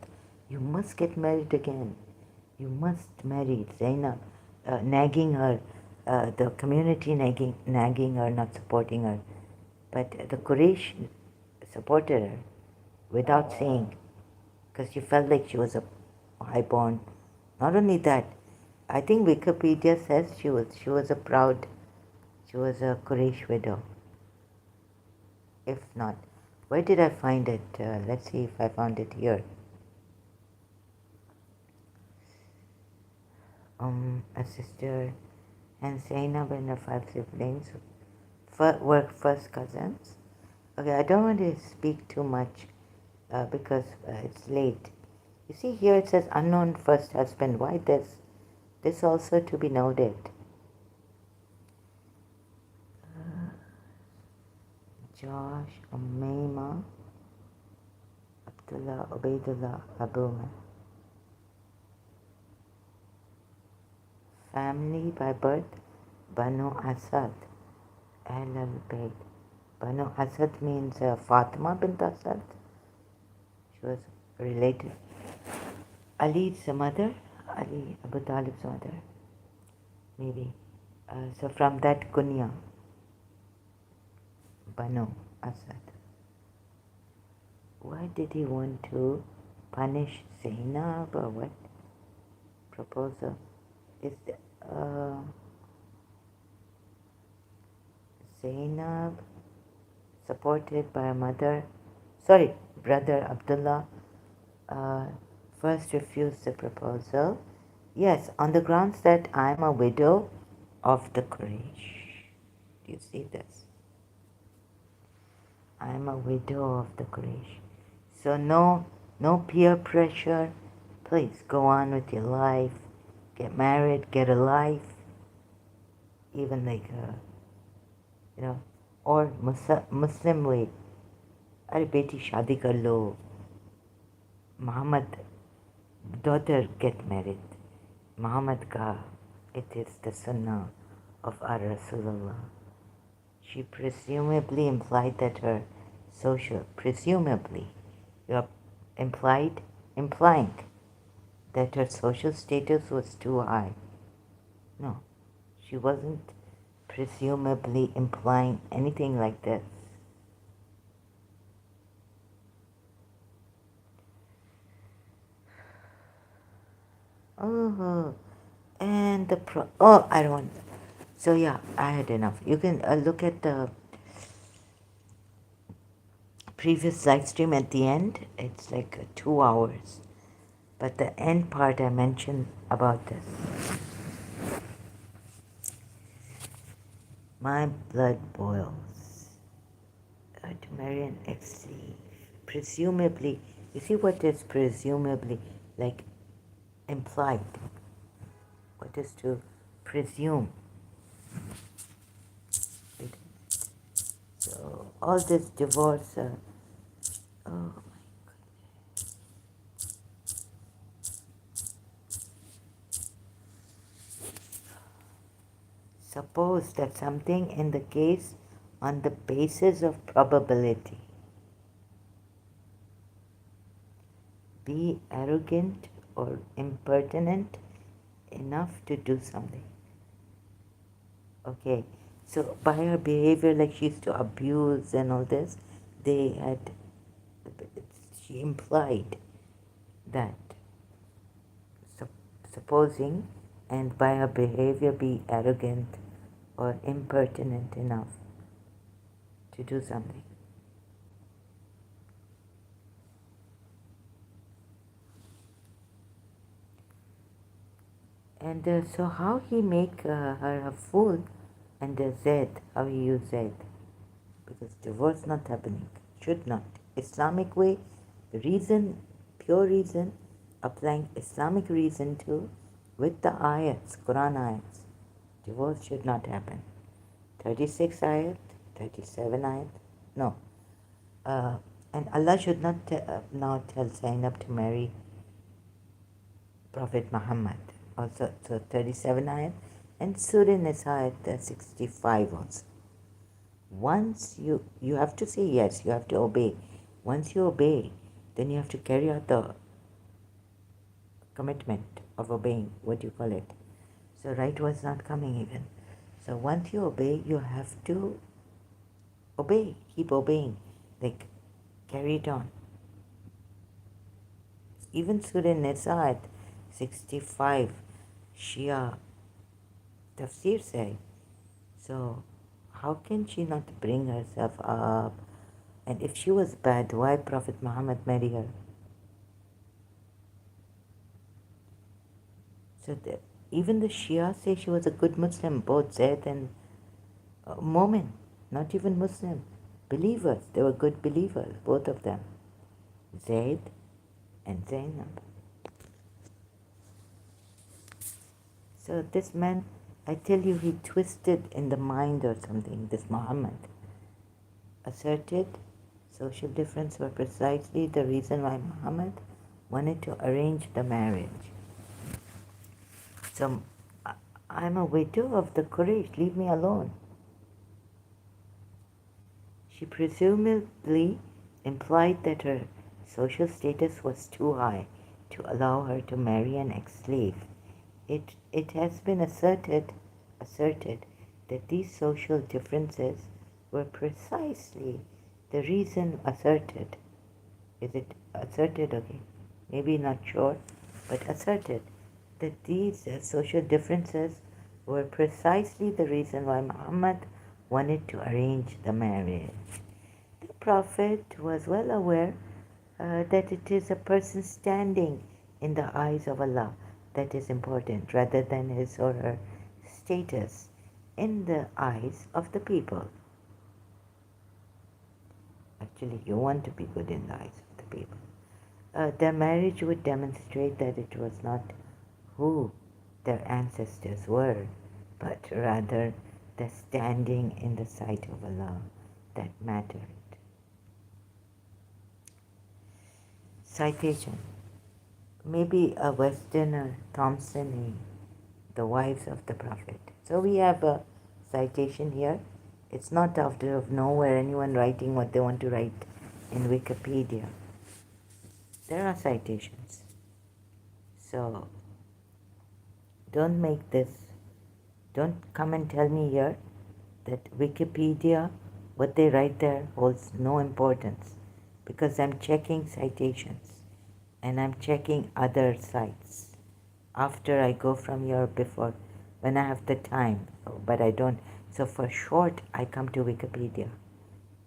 You must get married again. You must marry Zainab, nagging her, the community nagging her, not supporting her. But the Quraysh supported her without saying, because she felt like she was a highborn. Not only that, I think Wikipedia says she was a Quraysh widow. If not, where did I find it? Let's see if I found it here. A sister, and Zainab and her 5 siblings were first cousins. Okay, I don't want to speak too much because it's late. You see here it says unknown first husband. Why this? This also to be noted. Josh, Umayma, Abdullah, Ubaidullah, Abuma. Family by birth, Banu Asad, Ahl al-Bayt. Banu Asad means Fatima bint Asad. She was related. Ali's mother, Ali, Abu Talib's mother, maybe. So from that kunya, Banu Asad. Why did he want to punish Zainab or what? Proposal is Zainab supported by a brother Abdullah, first refused the proposal. Yes, on the grounds that I am a widow of the Quraysh. Do you see this? I am a widow of the Quraysh. So no peer pressure. Please go on with your life. Get married, get a life. Even like, or Muslim way. Are beti shadi kar lo. Muhammad, daughter, get married. Muhammad ka, it is the sunnah of our Rasulullah. She presumably implied that her presumably, you're implying that her social status was too high. No, she wasn't presumably implying anything like this. Oh, and I don't want. So yeah, I had enough. You can look at the previous live stream at the end. It's like 2 hours. But the end part I mentioned about this. My blood boils to marry an ex-slave. Presumably, you see what is presumably, like implied. What is to presume? So all this divorce, oh, suppose that something in the case on the basis of probability. Be arrogant or impertinent enough to do something. Okay, So by her behavior, like she used to abuse and all this, they had, she implied that supposing, and by her behavior be arrogant or impertinent enough to do something. And so how he make her a fool, and Z, how he use Z, because divorce not happening, should not. Islamic way, reason, pure reason, applying Islamic reason to, with the ayats, Quran ayats, divorce should not happen. 36 ayat, 37 ayat, no. And Allah should not now tell Zainab to marry Prophet Muhammad. Also, so 37 ayat, and Surah Nisa ayat 65 also. Once you have to say yes, you have to obey. Once you obey, then you have to carry out the commitment of obeying, what do you call it? So right was not coming even. So once you obey, you have to obey, keep obeying, like carry it on. Even Surah Nisa at 65, Shia tafsir say. So how can she not bring herself up? And if she was bad, why Prophet Muhammad marry her? So even the Shia say she was a good Muslim, both Zayd and Momin, not even Muslim, believers. They were good believers, both of them, Zayd and Zainab. So this man, I tell you, he twisted in the mind or something, this Muhammad. Asserted social difference were precisely the reason why Muhammad wanted to arrange the marriage. So I'm a widow of the Quraysh, leave me alone. She presumably implied that her social status was too high to allow her to marry an ex-slave. It has been asserted that these social differences were precisely the reason asserted. Is it asserted? Okay, maybe not sure, but asserted that these social differences were precisely the reason why Muhammad wanted to arrange the marriage. The Prophet was well aware that it is a person standing in the eyes of Allah that is important rather than his or her status in the eyes of the people. Actually, you want to be good in the eyes of the people. Their marriage would demonstrate that it was not who their ancestors were, but rather the standing in the sight of Allah that mattered. Citation. Maybe a Westerner, Thompson, The Wives of the Prophet. So we have a citation here. It's not out of nowhere anyone writing what they want to write in Wikipedia. There are citations. So don't come and tell me here that Wikipedia, what they write there holds no importance, because I'm checking citations and I'm checking other sites after I go from here, before, when I have the time, but I don't. So for short, I come to Wikipedia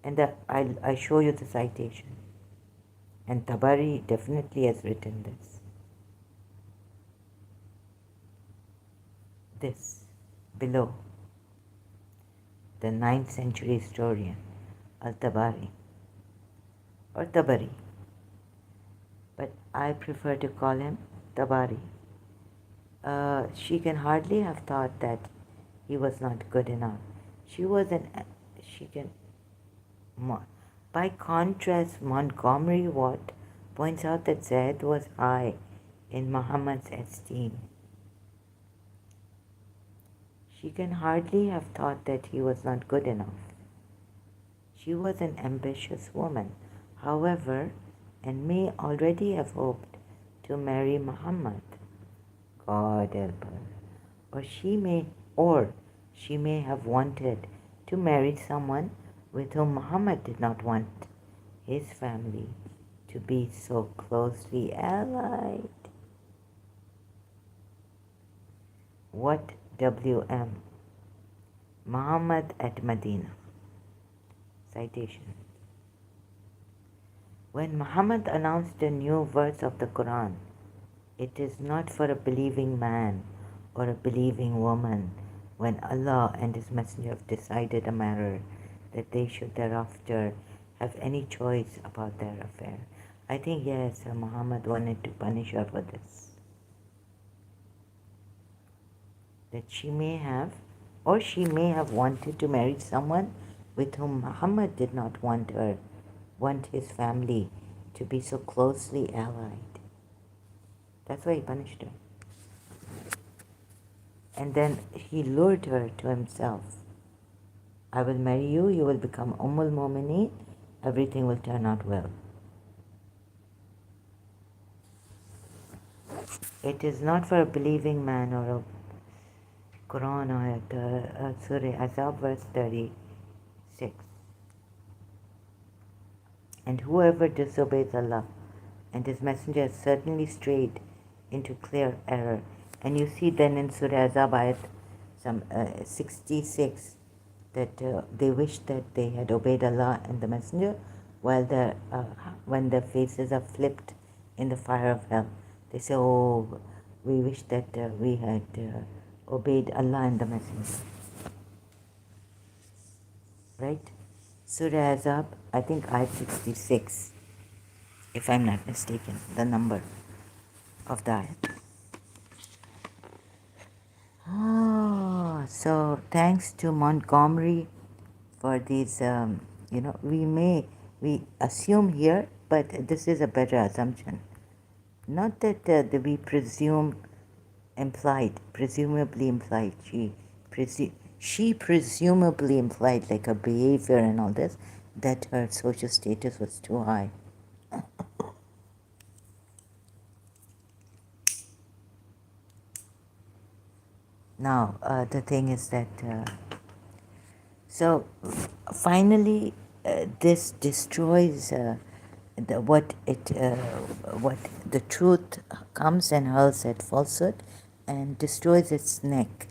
and I show you the citation. And Tabari definitely has written this. This below, the 9th century historian Al-Tabari or Tabari, but I prefer to call him Tabari. She can hardly have thought that he was not good enough. By contrast, Montgomery Watt points out that Zayd was high in Muhammad's esteem. She can hardly have thought that he was not good enough. She was an ambitious woman, however, and may already have hoped to marry Muhammad. God help her. Or she may have wanted to marry someone with whom Muhammad did not want his family to be so closely allied. What WM? Muhammad at Medina. Citation. When Muhammad announced a new verse of the Quran, it is not for a believing man or a believing woman when Allah and His Messenger have decided a matter that they should thereafter have any choice about their affair. I think yes, Muhammad wanted to punish her for this. That she may have, or she may have wanted to marry someone with whom Muhammad did not want his family to be so closely allied. That's why he punished her. And then he lured her to himself. I will marry you, you will become Mu'mineen, everything will turn out well. It is not for a believing man or a Quran or Surah Azab verse 36. And whoever disobeys Allah and His Messenger has certainly strayed into clear error. And you see then in Surah Azab ayat 66 that they wish that they had obeyed Allah and the Messenger while when their faces are flipped in the fire of hell. They say, oh, we wish that we had obeyed Allah and the Messenger. Right? Surah Azab, I think ayat 66, if I'm not mistaken, the number of the ayat. So thanks to Montgomery for these, we assume here, but this is a better assumption. Not that we presumably implied, she presumably implied, like her behavior and all this, that her social status was too high. Now, the thing is that, finally, this destroys what the truth comes and hurls at falsehood and destroys its neck.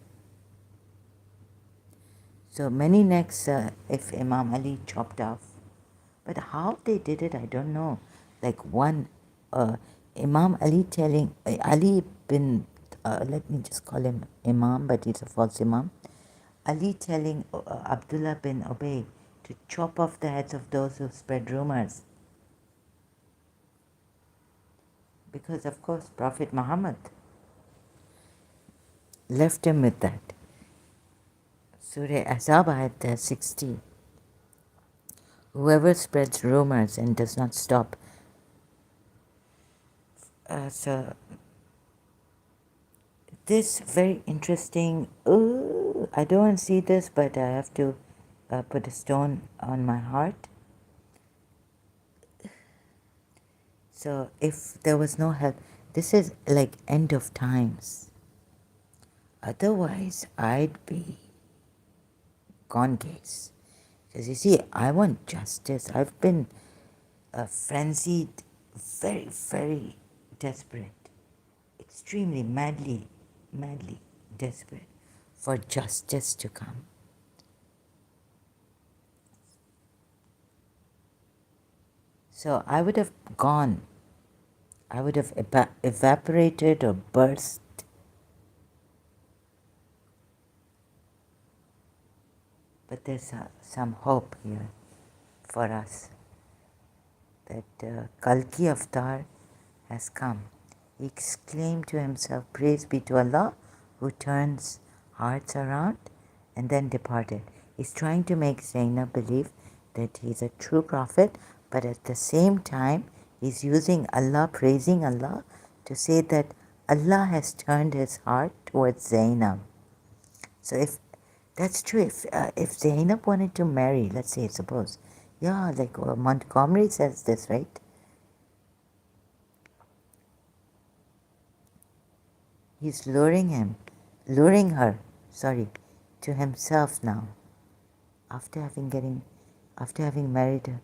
So many necks, if Imam Ali chopped off, but how they did it, I don't know. Like one, Imam Ali telling Ali bin, let me just call him Imam, but he's a false Imam. Ali telling Abdullah bin Ubay to chop off the heads of those who spread rumors. Because of course Prophet Muhammad left him with that. Surah Azab ayat 60. Whoever spreads rumors and does not stop. So this very interesting. I don't want to see this, but I have to put a stone on my heart. So if there was no help, this is like end of times. Otherwise, I'd be gone case. Because you see, I want justice. I've been frenzied, very, very desperate, extremely madly desperate for justice to come. So I would have gone. I would have evaporated or burst. But there's some hope here for us that Kalki Avatar has come. He exclaimed to himself, praise be to Allah who turns hearts around, and then departed. He's trying to make Zainab believe that he's a true prophet, but at the same time he's using Allah, praising Allah, to say that Allah has turned his heart towards Zainab. So if that's true, if Zainab wanted to marry, let's say, suppose, like Montgomery says this, right? He's luring her, to himself now. after having married her,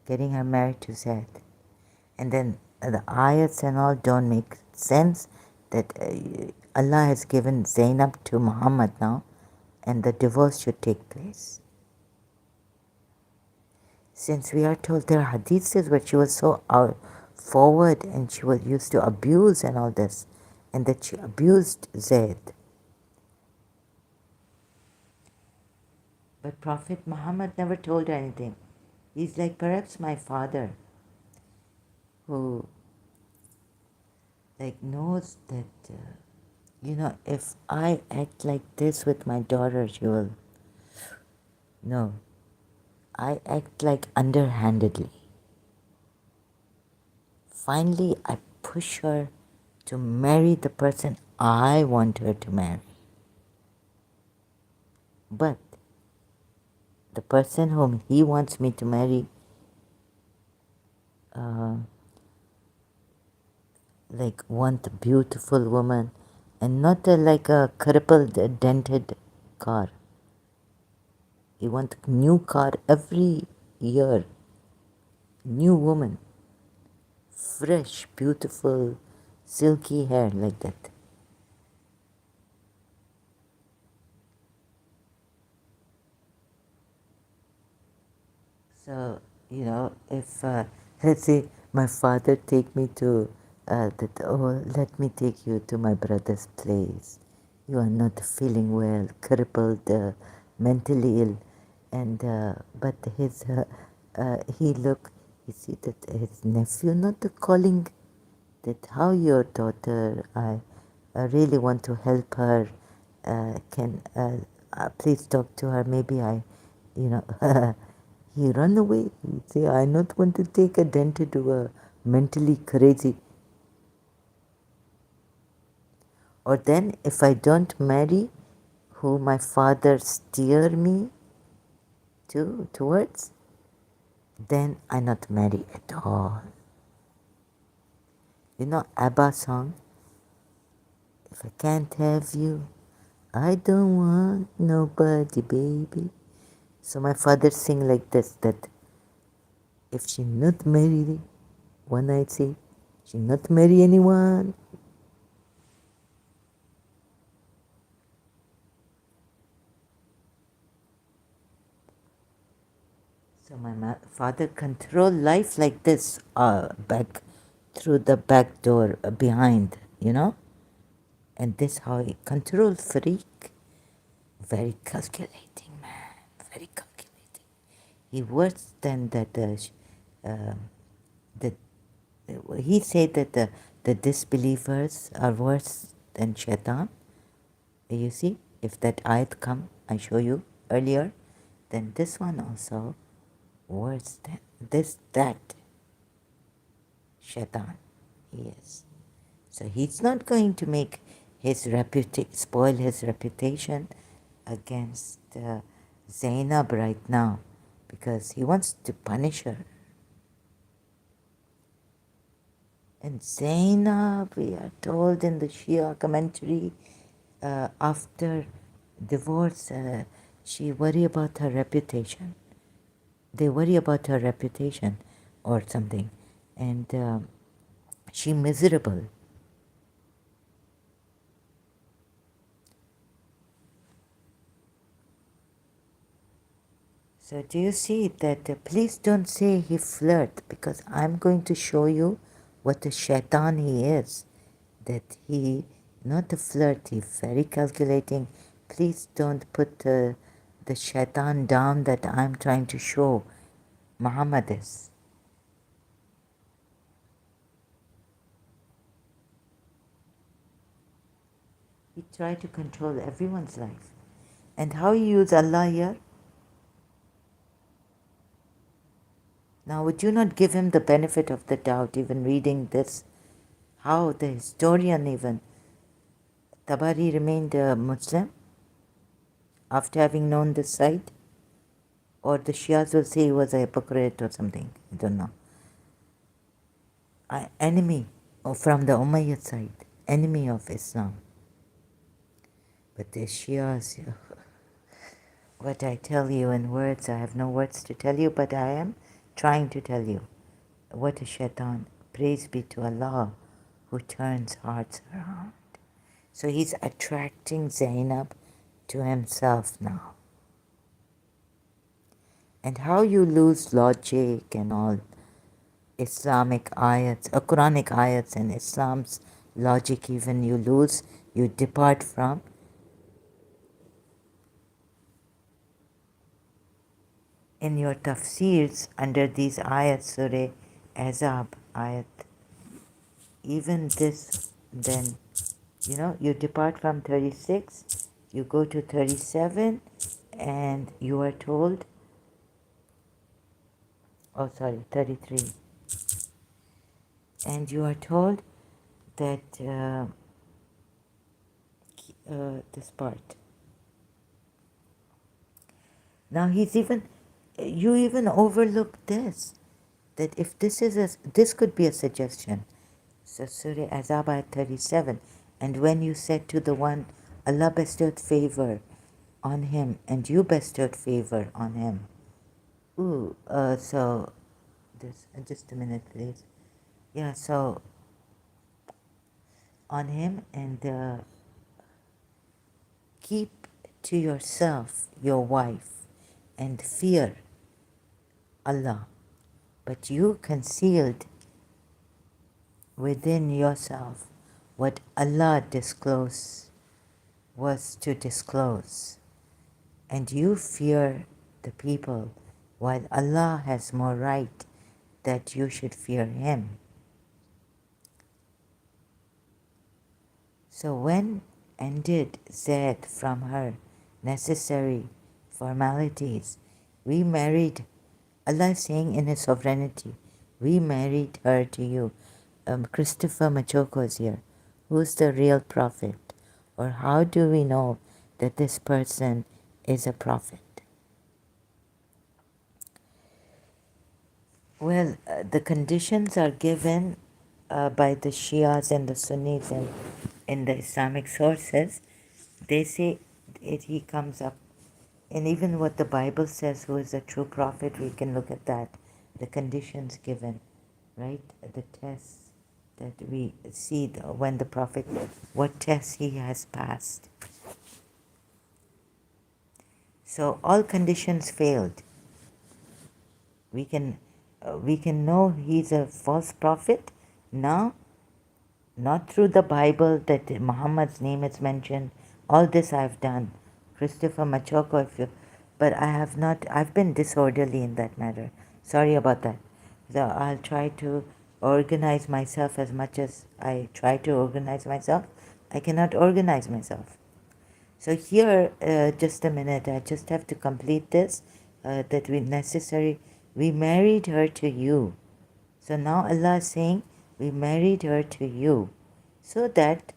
getting her married to Zaid. And then the ayats and all don't make sense that Allah has given Zainab to Muhammad now and the divorce should take place. Since we are told there are hadiths where she was so forward and she was used to abuse and all this, and that she abused Zaid. But Prophet Muhammad never told her anything. He's like perhaps my father, who like knows that if I act like this with my daughter, she will. No, I act like underhandedly. Finally, I push her to marry the person I want her to marry. But the person whom he wants me to marry, want a beautiful woman and not like a crippled, dented car. He wants a new car every year. New woman. Fresh, beautiful, silky hair like that. So, if, let's say, my father take me to, let me take you to my brother's place. You are not feeling well, crippled, mentally ill. And, but you see that his nephew not calling that how your daughter, I really want to help her, can, please talk to her, maybe he run away. He say, I not want to take a dented to a mentally crazy. Or then if I don't marry who my father steer me towards, then I not marry at all. ABBA song, if I can't have you, I don't want nobody, baby. So my father sing like this, that if she not marry, one night say, she not marry anyone. So my father control life like this, back through the back door behind, and this how he control freak. Very calculating man, very calculating. He worse than that. The he said that the disbelievers are worse than shaitan. You see, if that ayat come, I show you earlier, then this one also worse than that shaitan. Yes. So he's not going to make his spoil his reputation against Zainab right now, because he wants to punish her. And Zainab, we are told in the Shia commentary, after divorce, she worry about her reputation. They worry about her reputation or something, and she miserable. So do you see that? Please don't say he flirt, because I'm going to show you what a shaitan he is. That he, not a flirt, he's very calculating. Please don't put the shaitan down that I'm trying to show Muhammad is. He tried to control everyone's life. And how he use Allah here? Now, would you not give him the benefit of the doubt, even reading this? How the historian even, Tabari remained a Muslim after having known this side? Or the Shias will say he was a hypocrite or something. I don't know. Enemy from the Umayyad side, enemy of Islam. But the Shias, What I tell you in words, I have no words to tell you, but I am trying to tell you. What a shaitan. Praise be to Allah who turns hearts around. So he's attracting Zainab to himself now. And how you lose logic and all Islamic ayats, Quranic ayats and Islam's logic even you lose, you depart from. In your tafsirs under these ayats, Surah Azab ayat, even this, then, you depart from 36, you go to 37, and you are told, 33, and you are told that this part. Now you even overlook this, that if this could be a suggestion. So Surah Azab ayat 37, and when you said to the one, Allah bestowed favor on him, and you bestowed favor on him. So this, just a minute, please. Yeah, so on him, and keep to yourself your wife, and fear Allah, but you concealed within yourself what Allah was to disclose, and you fear the people, while Allah has more right that you should fear Him. So when ended Zaid from her necessary formalities, we married, Allah is saying in His sovereignty, we married her to you. Christopher Machoko is here. Who's the real prophet? Or how do we know that this person is a prophet? Well, the conditions are given by the Shias and the Sunnis and in the Islamic sources. They say he comes up, and even what the Bible says, who is a true prophet, we can look at that. The conditions given, right? The tests that we see when the prophet, what tests he has passed. So all conditions failed. We can know he's a false prophet now, not through the Bible that Muhammad's name is mentioned. All this I've done, Christopher Machoko, but I have not. I've been disorderly in that matter. Sorry about that. So I'll try to organize myself as much as I try to organize myself. I cannot organize myself. So here, just a minute, I just have to complete this, that we married her to you. So now Allah is saying, we married her to you, so that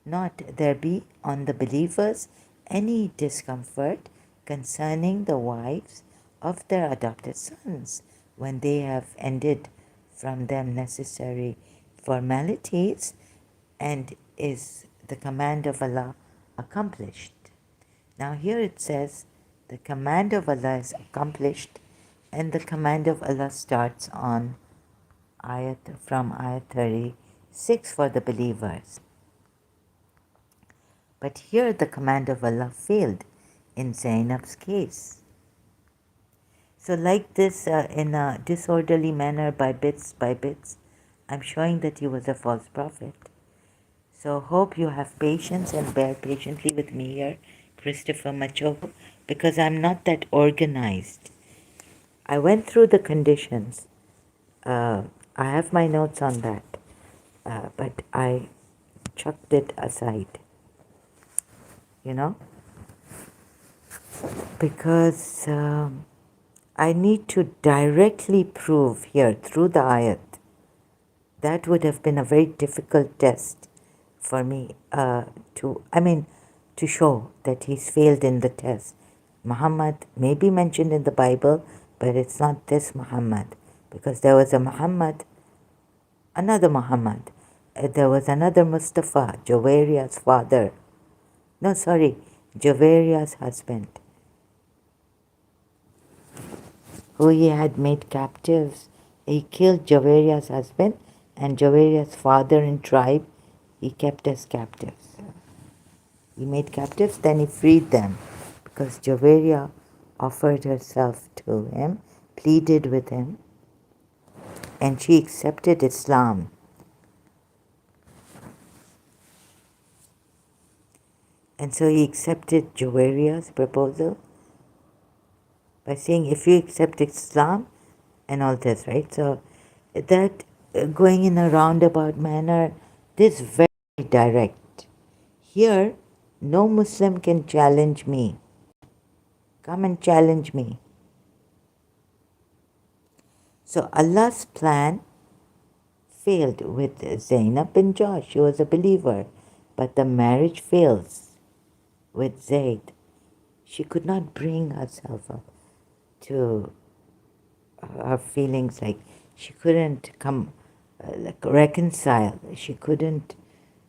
not there be on the believers any discomfort concerning the wives of their adopted sons when they have ended from them necessary formalities, and is the command of Allah accomplished. Now here it says the command of Allah is accomplished, and the command of Allah starts on from ayat 36 for the believers. But here the command of Allah failed in Zainab's case. So like this, in a disorderly manner, by bits, I'm showing that he was a false prophet. So hope you have patience and bear patiently with me here, Christopher Machoko, because I'm not that organized. I went through the conditions. I have my notes on that, but I chucked it aside, because I need to directly prove here through the ayat. That would have been a very difficult test for me to show that he's failed in the test. Muhammad may be mentioned in the Bible, but it's not this Muhammad, because there was a Muhammad, another Muhammad. There was another Mustafa, Javeriya's father. No, sorry, Javeriya's husband. who he had made captives. He killed Javeria's husband and Javeria's father and tribe. He kept as captives. He made captives, then he freed them because Javeria offered herself to him, pleaded with him, and she accepted Islam. And so he accepted Javeria's proposal by saying, if you accept Islam and all this, right? So that going in a roundabout manner, this very direct. Here, no Muslim can challenge me. Come and challenge me. So Allah's plan failed with Zainab bin Josh. She was a believer, but the marriage fails with Zayd. She could not bring herself up to her feelings, like she couldn't come like reconcile. She couldn't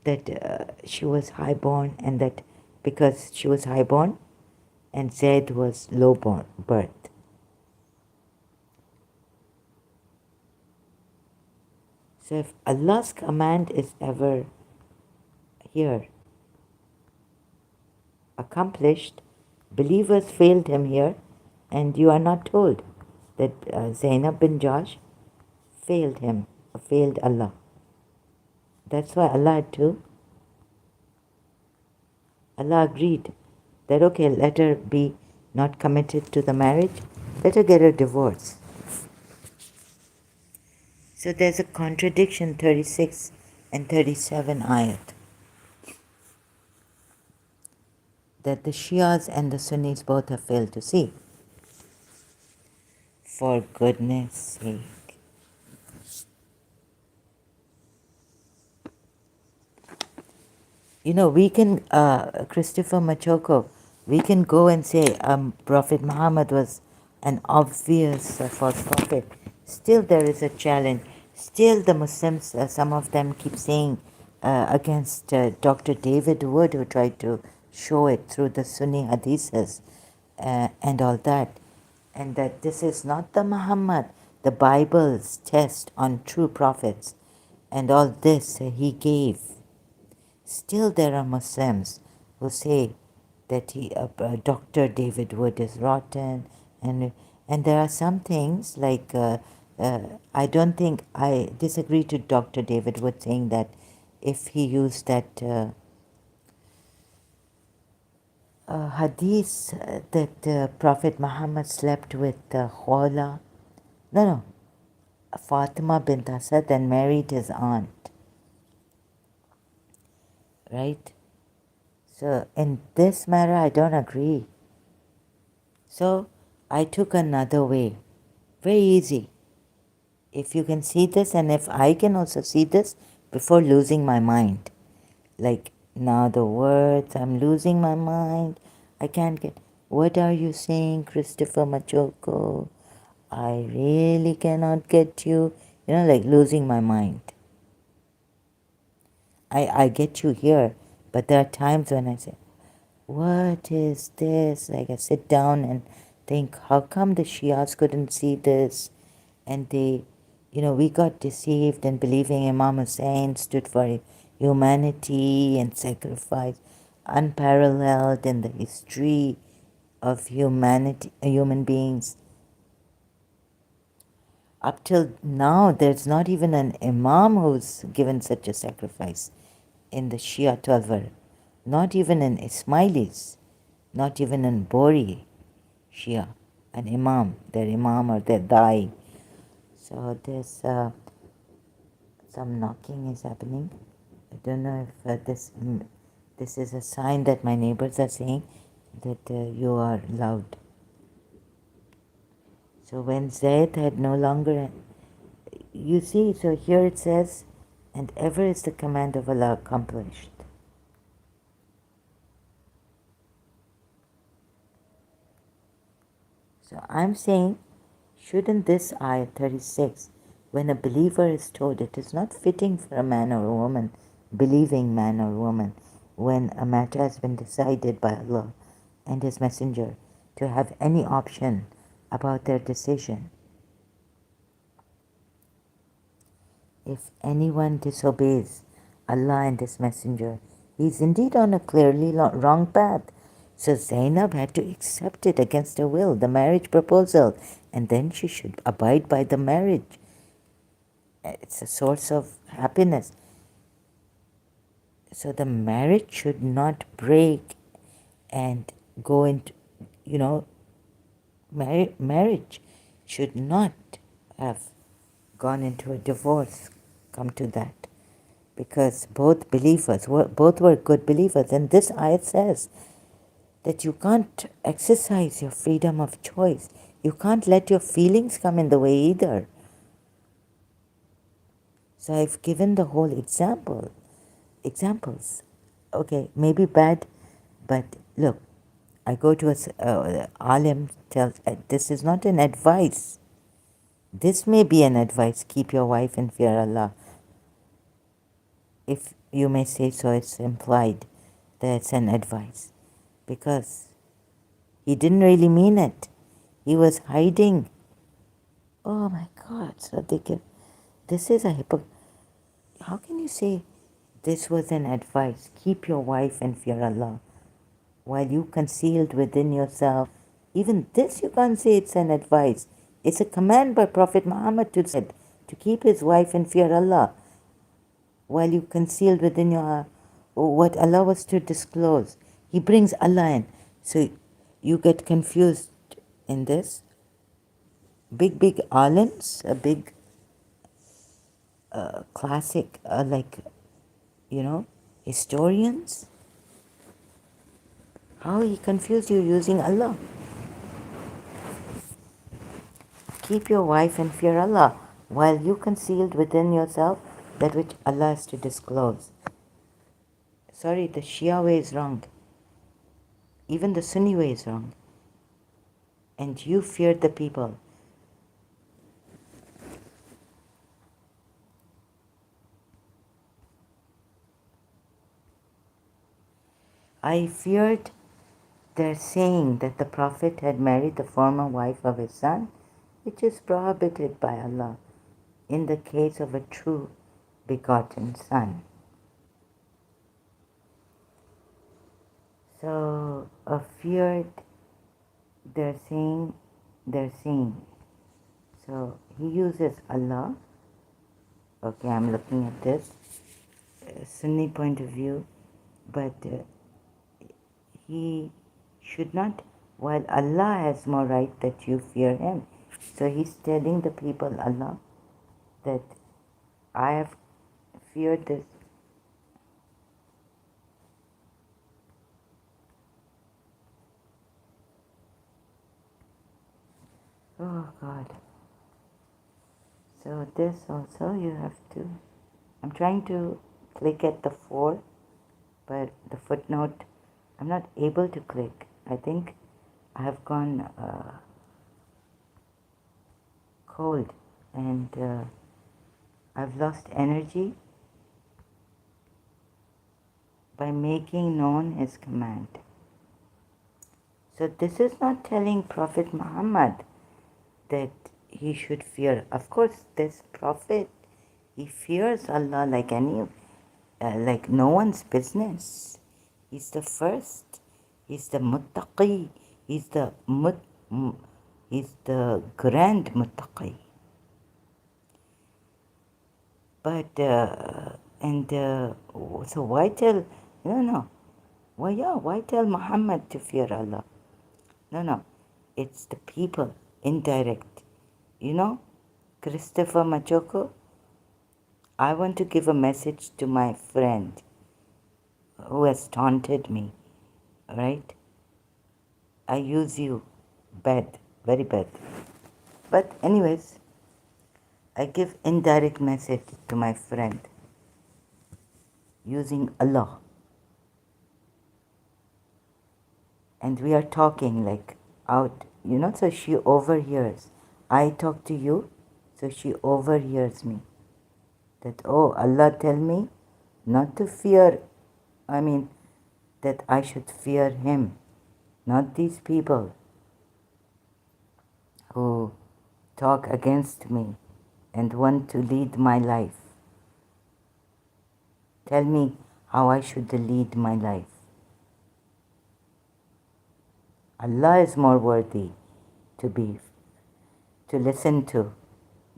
that she was highborn, and that because she was highborn and Zayd was lowborn birth. So if Allah's command is ever here accomplished, believers failed him here, and you are not told that Zainab bin Josh failed him, failed Allah. That's why Allah agreed that okay, let her be not committed to the marriage, let her get a divorce. So there's a contradiction, 36 and 37 ayat, that the Shias and the Sunnis both have failed to see. For goodness sake. You know, we can, Christopher Machoko, we can go and say Prophet Muhammad was an obvious false prophet. Still there is a challenge. Still the Muslims, some of them keep saying against Dr. David Wood, who tried to show it through the Sunni hadiths and all that. And that this is not the Muhammad, the Bible's test on true prophets. And all this he gave. Still there are Muslims who say that Dr. David Wood is rotten, and there are some things like I don't think I disagree to Dr. David Wood saying that if he used that hadith that Prophet Muhammad slept with Khawla, no, Fatima bint Asad, and married his aunt, right? So in this matter, I don't agree. So I took another way. Very easy. If you can see this, and if I can also see this before losing my mind. Like now the words, I'm losing my mind. I can't get, what are you saying, Christopher Machoko? I really cannot get you. You know, like losing my mind. I get you here, but there are times when I say, what is this? Like I sit down and think, how come the Shias couldn't see this? And they, you know, we got deceived in believing Imam Hussein stood for humanity and sacrifice, unparalleled in the history of humanity, human beings. Up till now, there's not even an Imam who's given such a sacrifice in the Shia Talwar. Not even in Ismailis, not even in Bori Shia, an Imam, their Imam or their Dai. So there's some knocking is happening. I don't know if this is a sign that my neighbors are saying that you are loud. So when Zayd had no longer, you see, so here it says, and ever is the command of Allah accomplished. So I'm saying, shouldn't this ayah 36, when a believer is told it is not fitting for a man or a woman, believing man or woman, when a matter has been decided by Allah and His Messenger, to have any option about their decision. If anyone disobeys Allah and His Messenger, he is indeed on a clearly wrong path. So Zainab had to accept it against her will, the marriage proposal, and then she should abide by the marriage. It's a source of happiness. So the marriage should not break and go into, you know, marriage should not have gone into a divorce, come to that. Because both both were good believers. And this ayat says that you can't exercise your freedom of choice. You can't let your feelings come in the way either. So I've given the whole examples. Okay, maybe bad, but look, I go to a alim, tells this is not an advice. This may be an advice. Keep your wife and fear Allah. If you may say so, it's implied that it's an advice. Because he didn't really mean it. He was hiding. Oh my God, so this is a hypocrite. How can you say this was an advice? Keep your wife and fear Allah. While you concealed within yourself. Even this you can't say it's an advice. It's a command by Prophet Muhammad to keep his wife and fear Allah. While you concealed within your what Allah was to disclose. He brings Allah in. So you get confused in this. Big alims, a big classic, historians. How he confused you using Allah. Keep your wife and fear Allah, while you concealed within yourself that which Allah is to disclose. Sorry, the Shia way is wrong. Even the Sunni way is wrong. And you feared the people. I feared their saying that the Prophet had married the former wife of his son, which is prohibited by Allah in the case of a true begotten son. So, feared their saying. So, he uses Allah. Okay, I'm looking at this Sunni point of view, but he should not, while Allah has more right that you fear him. So he's telling the people, Allah, that I have feared this. Oh God. So this also you have to, I'm trying to click at the 4, but the footnote, I'm not able to click. I think I have gone cold and I've lost energy by making known his command. So this is not telling Prophet Muhammad that he should fear. Of course, this Prophet, he fears Allah like no one's business. He's the first. He's the muttaqi. He's the grand muttaqi. But so why tell? No. Why tell Muhammad to fear Allah? No. It's the people, indirect. Christopher Machoko, I want to give a message to my friend who has taunted me, right? I use you bad, very bad. But anyways, I give indirect message to my friend using Allah. And we are talking like out, so she overhears. I talk to you, so she overhears me. That, Allah tell me not to fear, that I should fear him, not these people. who talk against me and want to lead my life. Tell me how I should lead my life. Allah is more worthy to listen to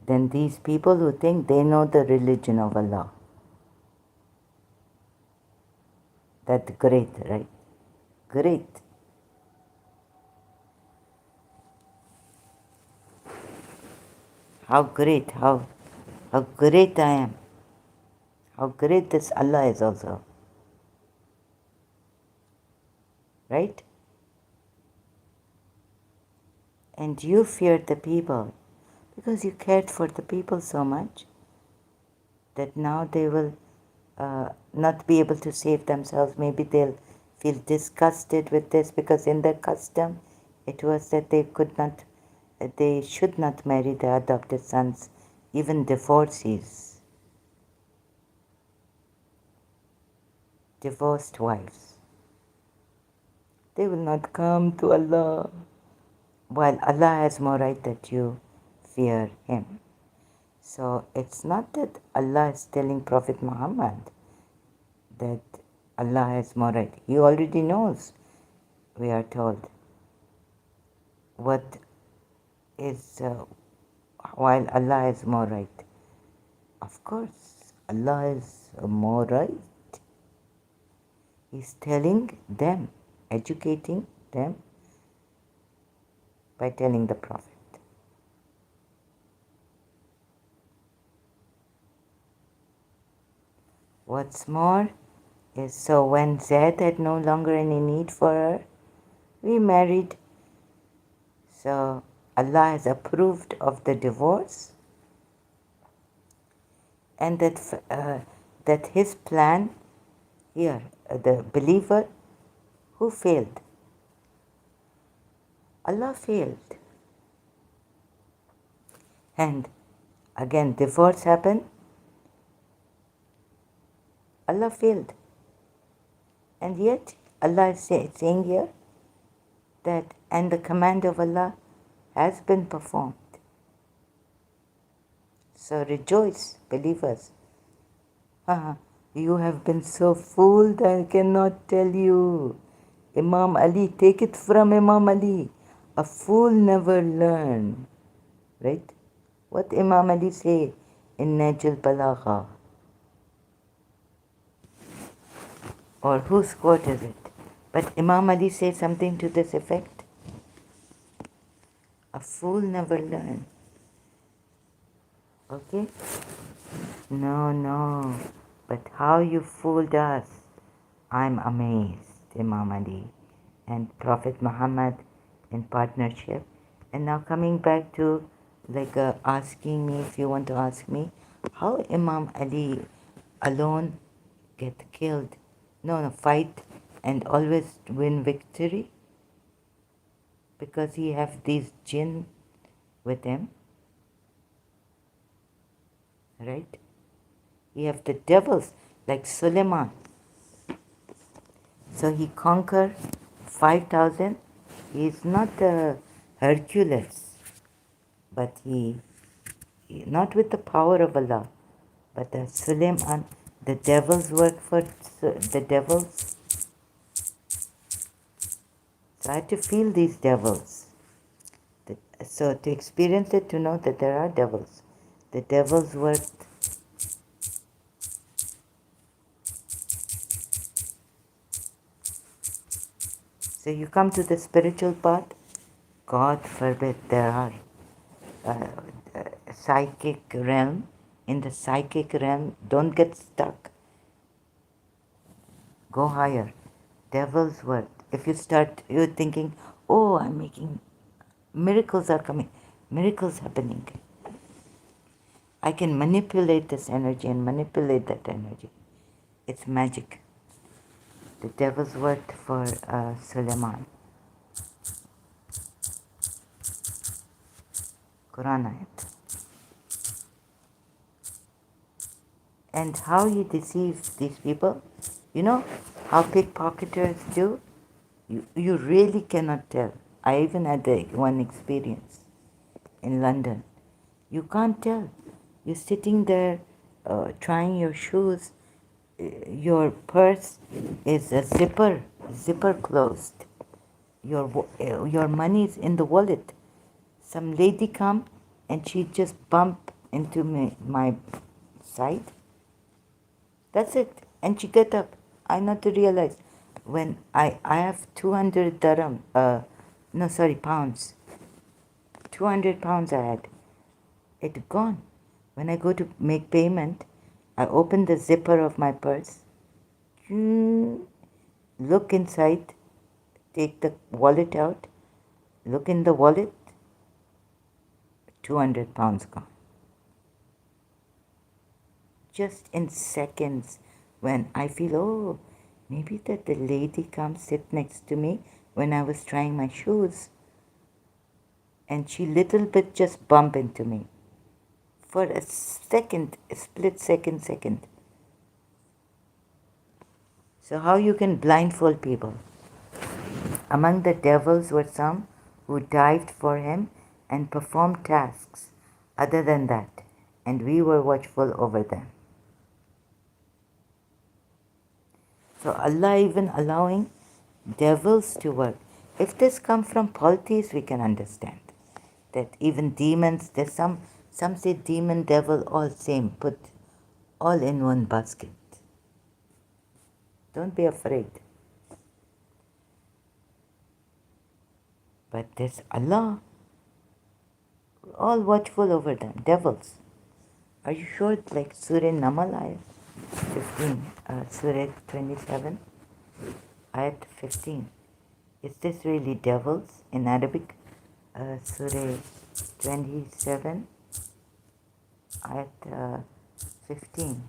than these people who think they know the religion of Allah. That's great, right? Great. How great, how great I am. How great this Allah is also. Right? And you feared the people because you cared for the people so much that now they will not be able to save themselves. Maybe they'll feel disgusted with this because in their custom it was that they should not marry their adopted sons, even divorcees, divorced wives. They will not come to Allah, while Allah has more right that you fear Him. So it's not that Allah is telling Prophet Muhammad that Allah has more right. He already knows, we are told, what is, while Allah is more right. Of course, Allah is more right. He's telling them, educating them by telling the Prophet. What's more is, so when Zaid had no longer any need for her, we married. So Allah has approved of the divorce, and that His plan here, the believer who failed, Allah failed. And again, divorce happened, Allah failed. And yet, Allah is saying here that, and the command of Allah has been performed. So rejoice, believers. You have been so fooled, I cannot tell you. Imam Ali, take it from Imam Ali. A fool never learn. Right? What Imam Ali say in Najul Balagha? Or whose quote is it? But Imam Ali says something to this effect. A fool never learns. Okay? No. But how you fooled us. I'm amazed, Imam Ali and Prophet Muhammad in partnership. And now coming back to asking me, if you want to ask me, how Imam Ali alone get killed? No, fight and always win victory? Because he have these jinn with him, right? He have the devils like Suleiman. So he conquer 5,000. He is not a Hercules, but he not with the power of Allah, but the Suleiman, the devils work for the devils. So I had to feel these devils. So to experience it, to know that there are devils. The devils work. So you come to the spiritual part, God forbid there are psychic realm. In the psychic realm, don't get stuck. Go higher. Devil's work. If you're thinking, oh, I'm making, miracles are coming, miracles happening. I can manipulate this energy and manipulate that energy. It's magic. The devil's worked for Suleiman. Quran ayat. And how he deceives these people, you know how pickpocketers do? You really cannot tell. I even had one experience. in London. You can't tell. You're sitting there trying your shoes. Your purse is a zipper closed. Your money is in the wallet. Some lady come and she just bump into my side. That's it. And she get up. I not to realize when I have 200 dirham, no sorry, pounds. 200 pounds I had. It gone. When I go to make payment, I open the zipper of my purse, look inside, take the wallet out, look in the wallet, 200 pounds gone. Just in seconds, when I feel, oh, maybe that the lady comes sit next to me when I was trying my shoes, and she little bit just bump into me. For a second, a split second. So how you can blindfold people? Among the devils were some who dived for him and performed tasks other than that, and we were watchful over them. So Allah even allowing devils to work. If this come from polytheists, we can understand that even demons, there's some say demon, devil, all same, put all in one basket. Don't be afraid. But there's Allah, all watchful over them, devils. Are you sure it's like Surah Namal ayat 15, Surah 27, ayat 15? Is this really devils in Arabic? Surah 27, ayat 15.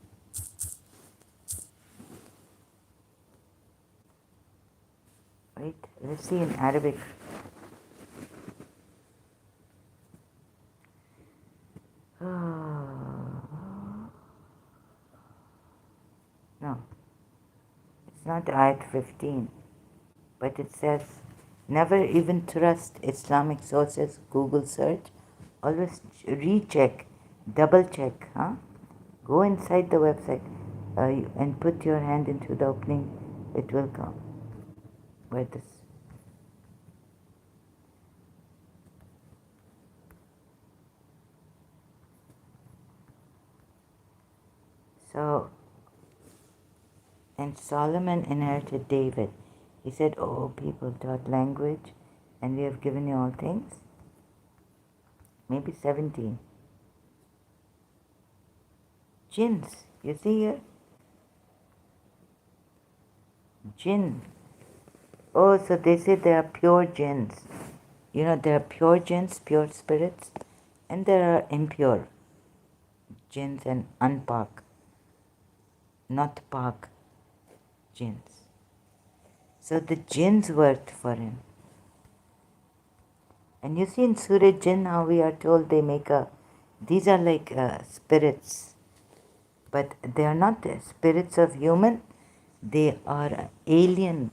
Right? Let's see in Arabic. No, it's not ayat 15, but it says, never even trust Islamic sources, Google search, always recheck, double check, huh? Go inside the website and put your hand into the opening, it will come. Where this? So, and Solomon inherited David. He said, oh, people taught language and we have given you all things. Maybe 17. Jinns, you see here? Jinn. Oh, so they say they are pure jinns. You know, there are pure jinns, pure spirits, and there are impure jinns and unpak, not pak jinns. So the jinns worked for him. And you see in Surah Jinn how we are told they make these are like spirits, but they are not the spirits of human, they are alien,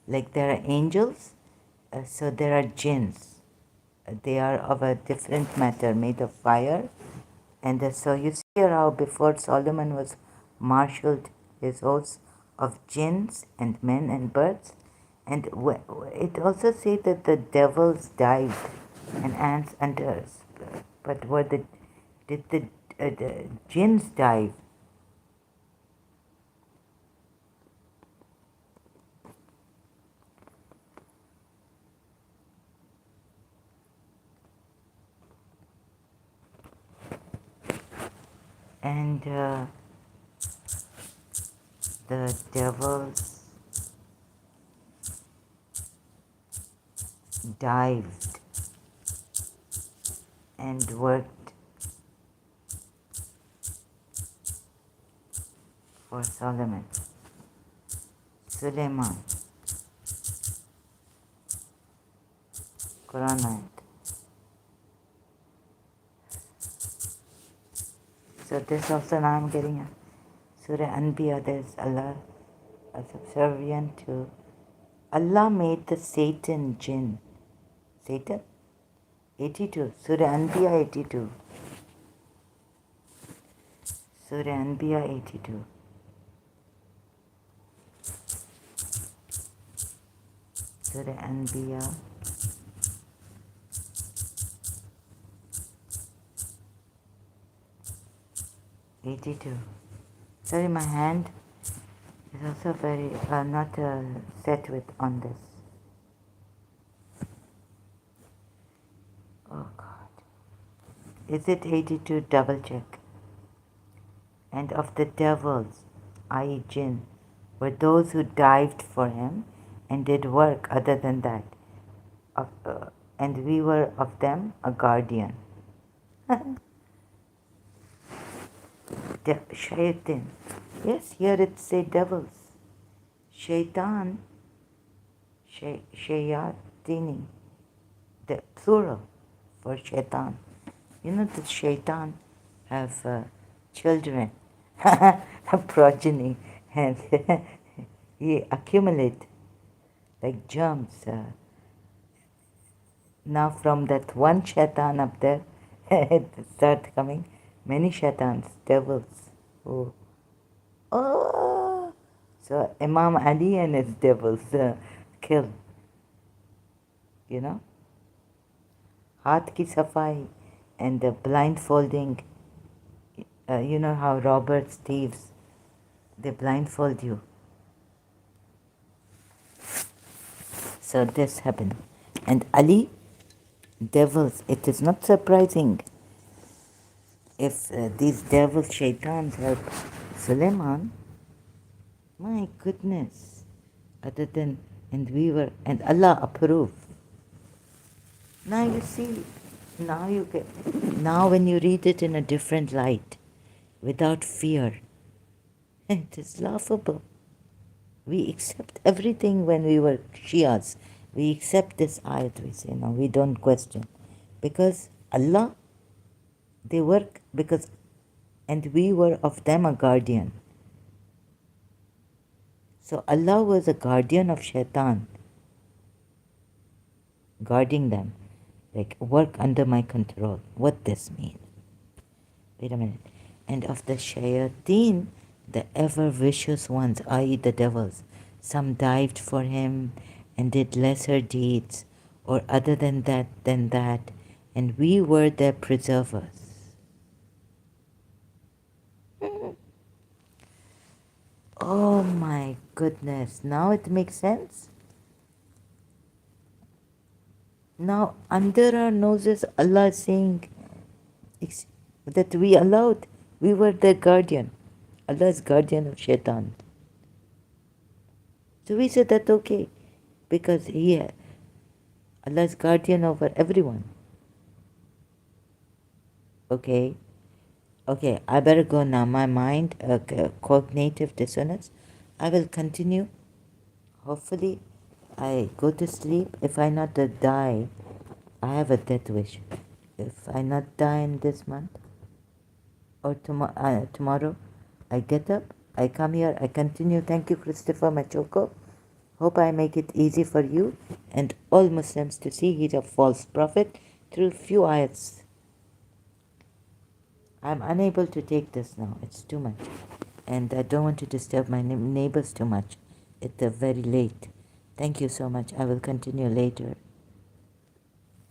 like there are angels, so there are jinns. They are of a different matter, made of fire. And so you see here how before Solomon was marshaled his hosts of jinns and men and birds. And it also says that the devils dived and ants and but did the jinns dive? And the devils dived and worked for Solomon. Suleiman. Quran ayat. So this also now I'm getting a Surah Anbiya, there's Allah subservient to Allah made the Satan jinn. Satan? 82. Surah Anbiya 82. Surah Anbiya 82. Surah Anbiya 82. Sorry, my hand is also very not set with on this. Oh God. Is it 82? Double check. And of the devils, i.e. jinn, were those who dived for him and did work other than that. Of, and we were of them a guardian. Shaitan. Yes, here it say devils. Shaitan, shayatini, the plural for shaitan. You know that shaitan have children, a progeny, and he accumulate like germs. Now from that one shaitan up there, it start coming many shaitans, devils. Oh, so Imam Ali and his devils kill, you know. Haath ki safai and the blindfolding. You know how robbers, thieves, they blindfold you. So this happened. And Ali, devils, it is not surprising if these devils, shaitans help Suleiman. My goodness. Other than, and Allah approved. Now you see, now when you read it in a different light, without fear, it is laughable. We accept everything when we were Shias. We accept this ayat, we say, no, we don't question. Because Allah, they work because, and we were of them a guardian. So Allah was a guardian of shaitan, guarding them, like work under my control. What this mean? Wait a minute. And of the shayateen, the ever vicious ones, i.e. the devils, some dived for him and did lesser deeds, or other than that, and we were their preservers. Oh my goodness, now it makes sense? Now under our noses Allah is saying that we allowed, we were their guardian. Allah is guardian of shaitan. So we said that okay, because Allah is guardian over everyone. Okay, I better go now. My mind, cognitive dissonance. I will continue. Hopefully, I go to sleep. If I not die, I have a death wish. If I not die in this month or tomorrow, I get up, I come here, I continue. Thank you, Christopher Machoko. Hope I make it easy for you and all Muslims to see he's a false prophet through few ayats. I'm unable to take this now. It's too much. And I don't want to disturb my neighbors too much. It's very late. Thank you so much. I will continue later.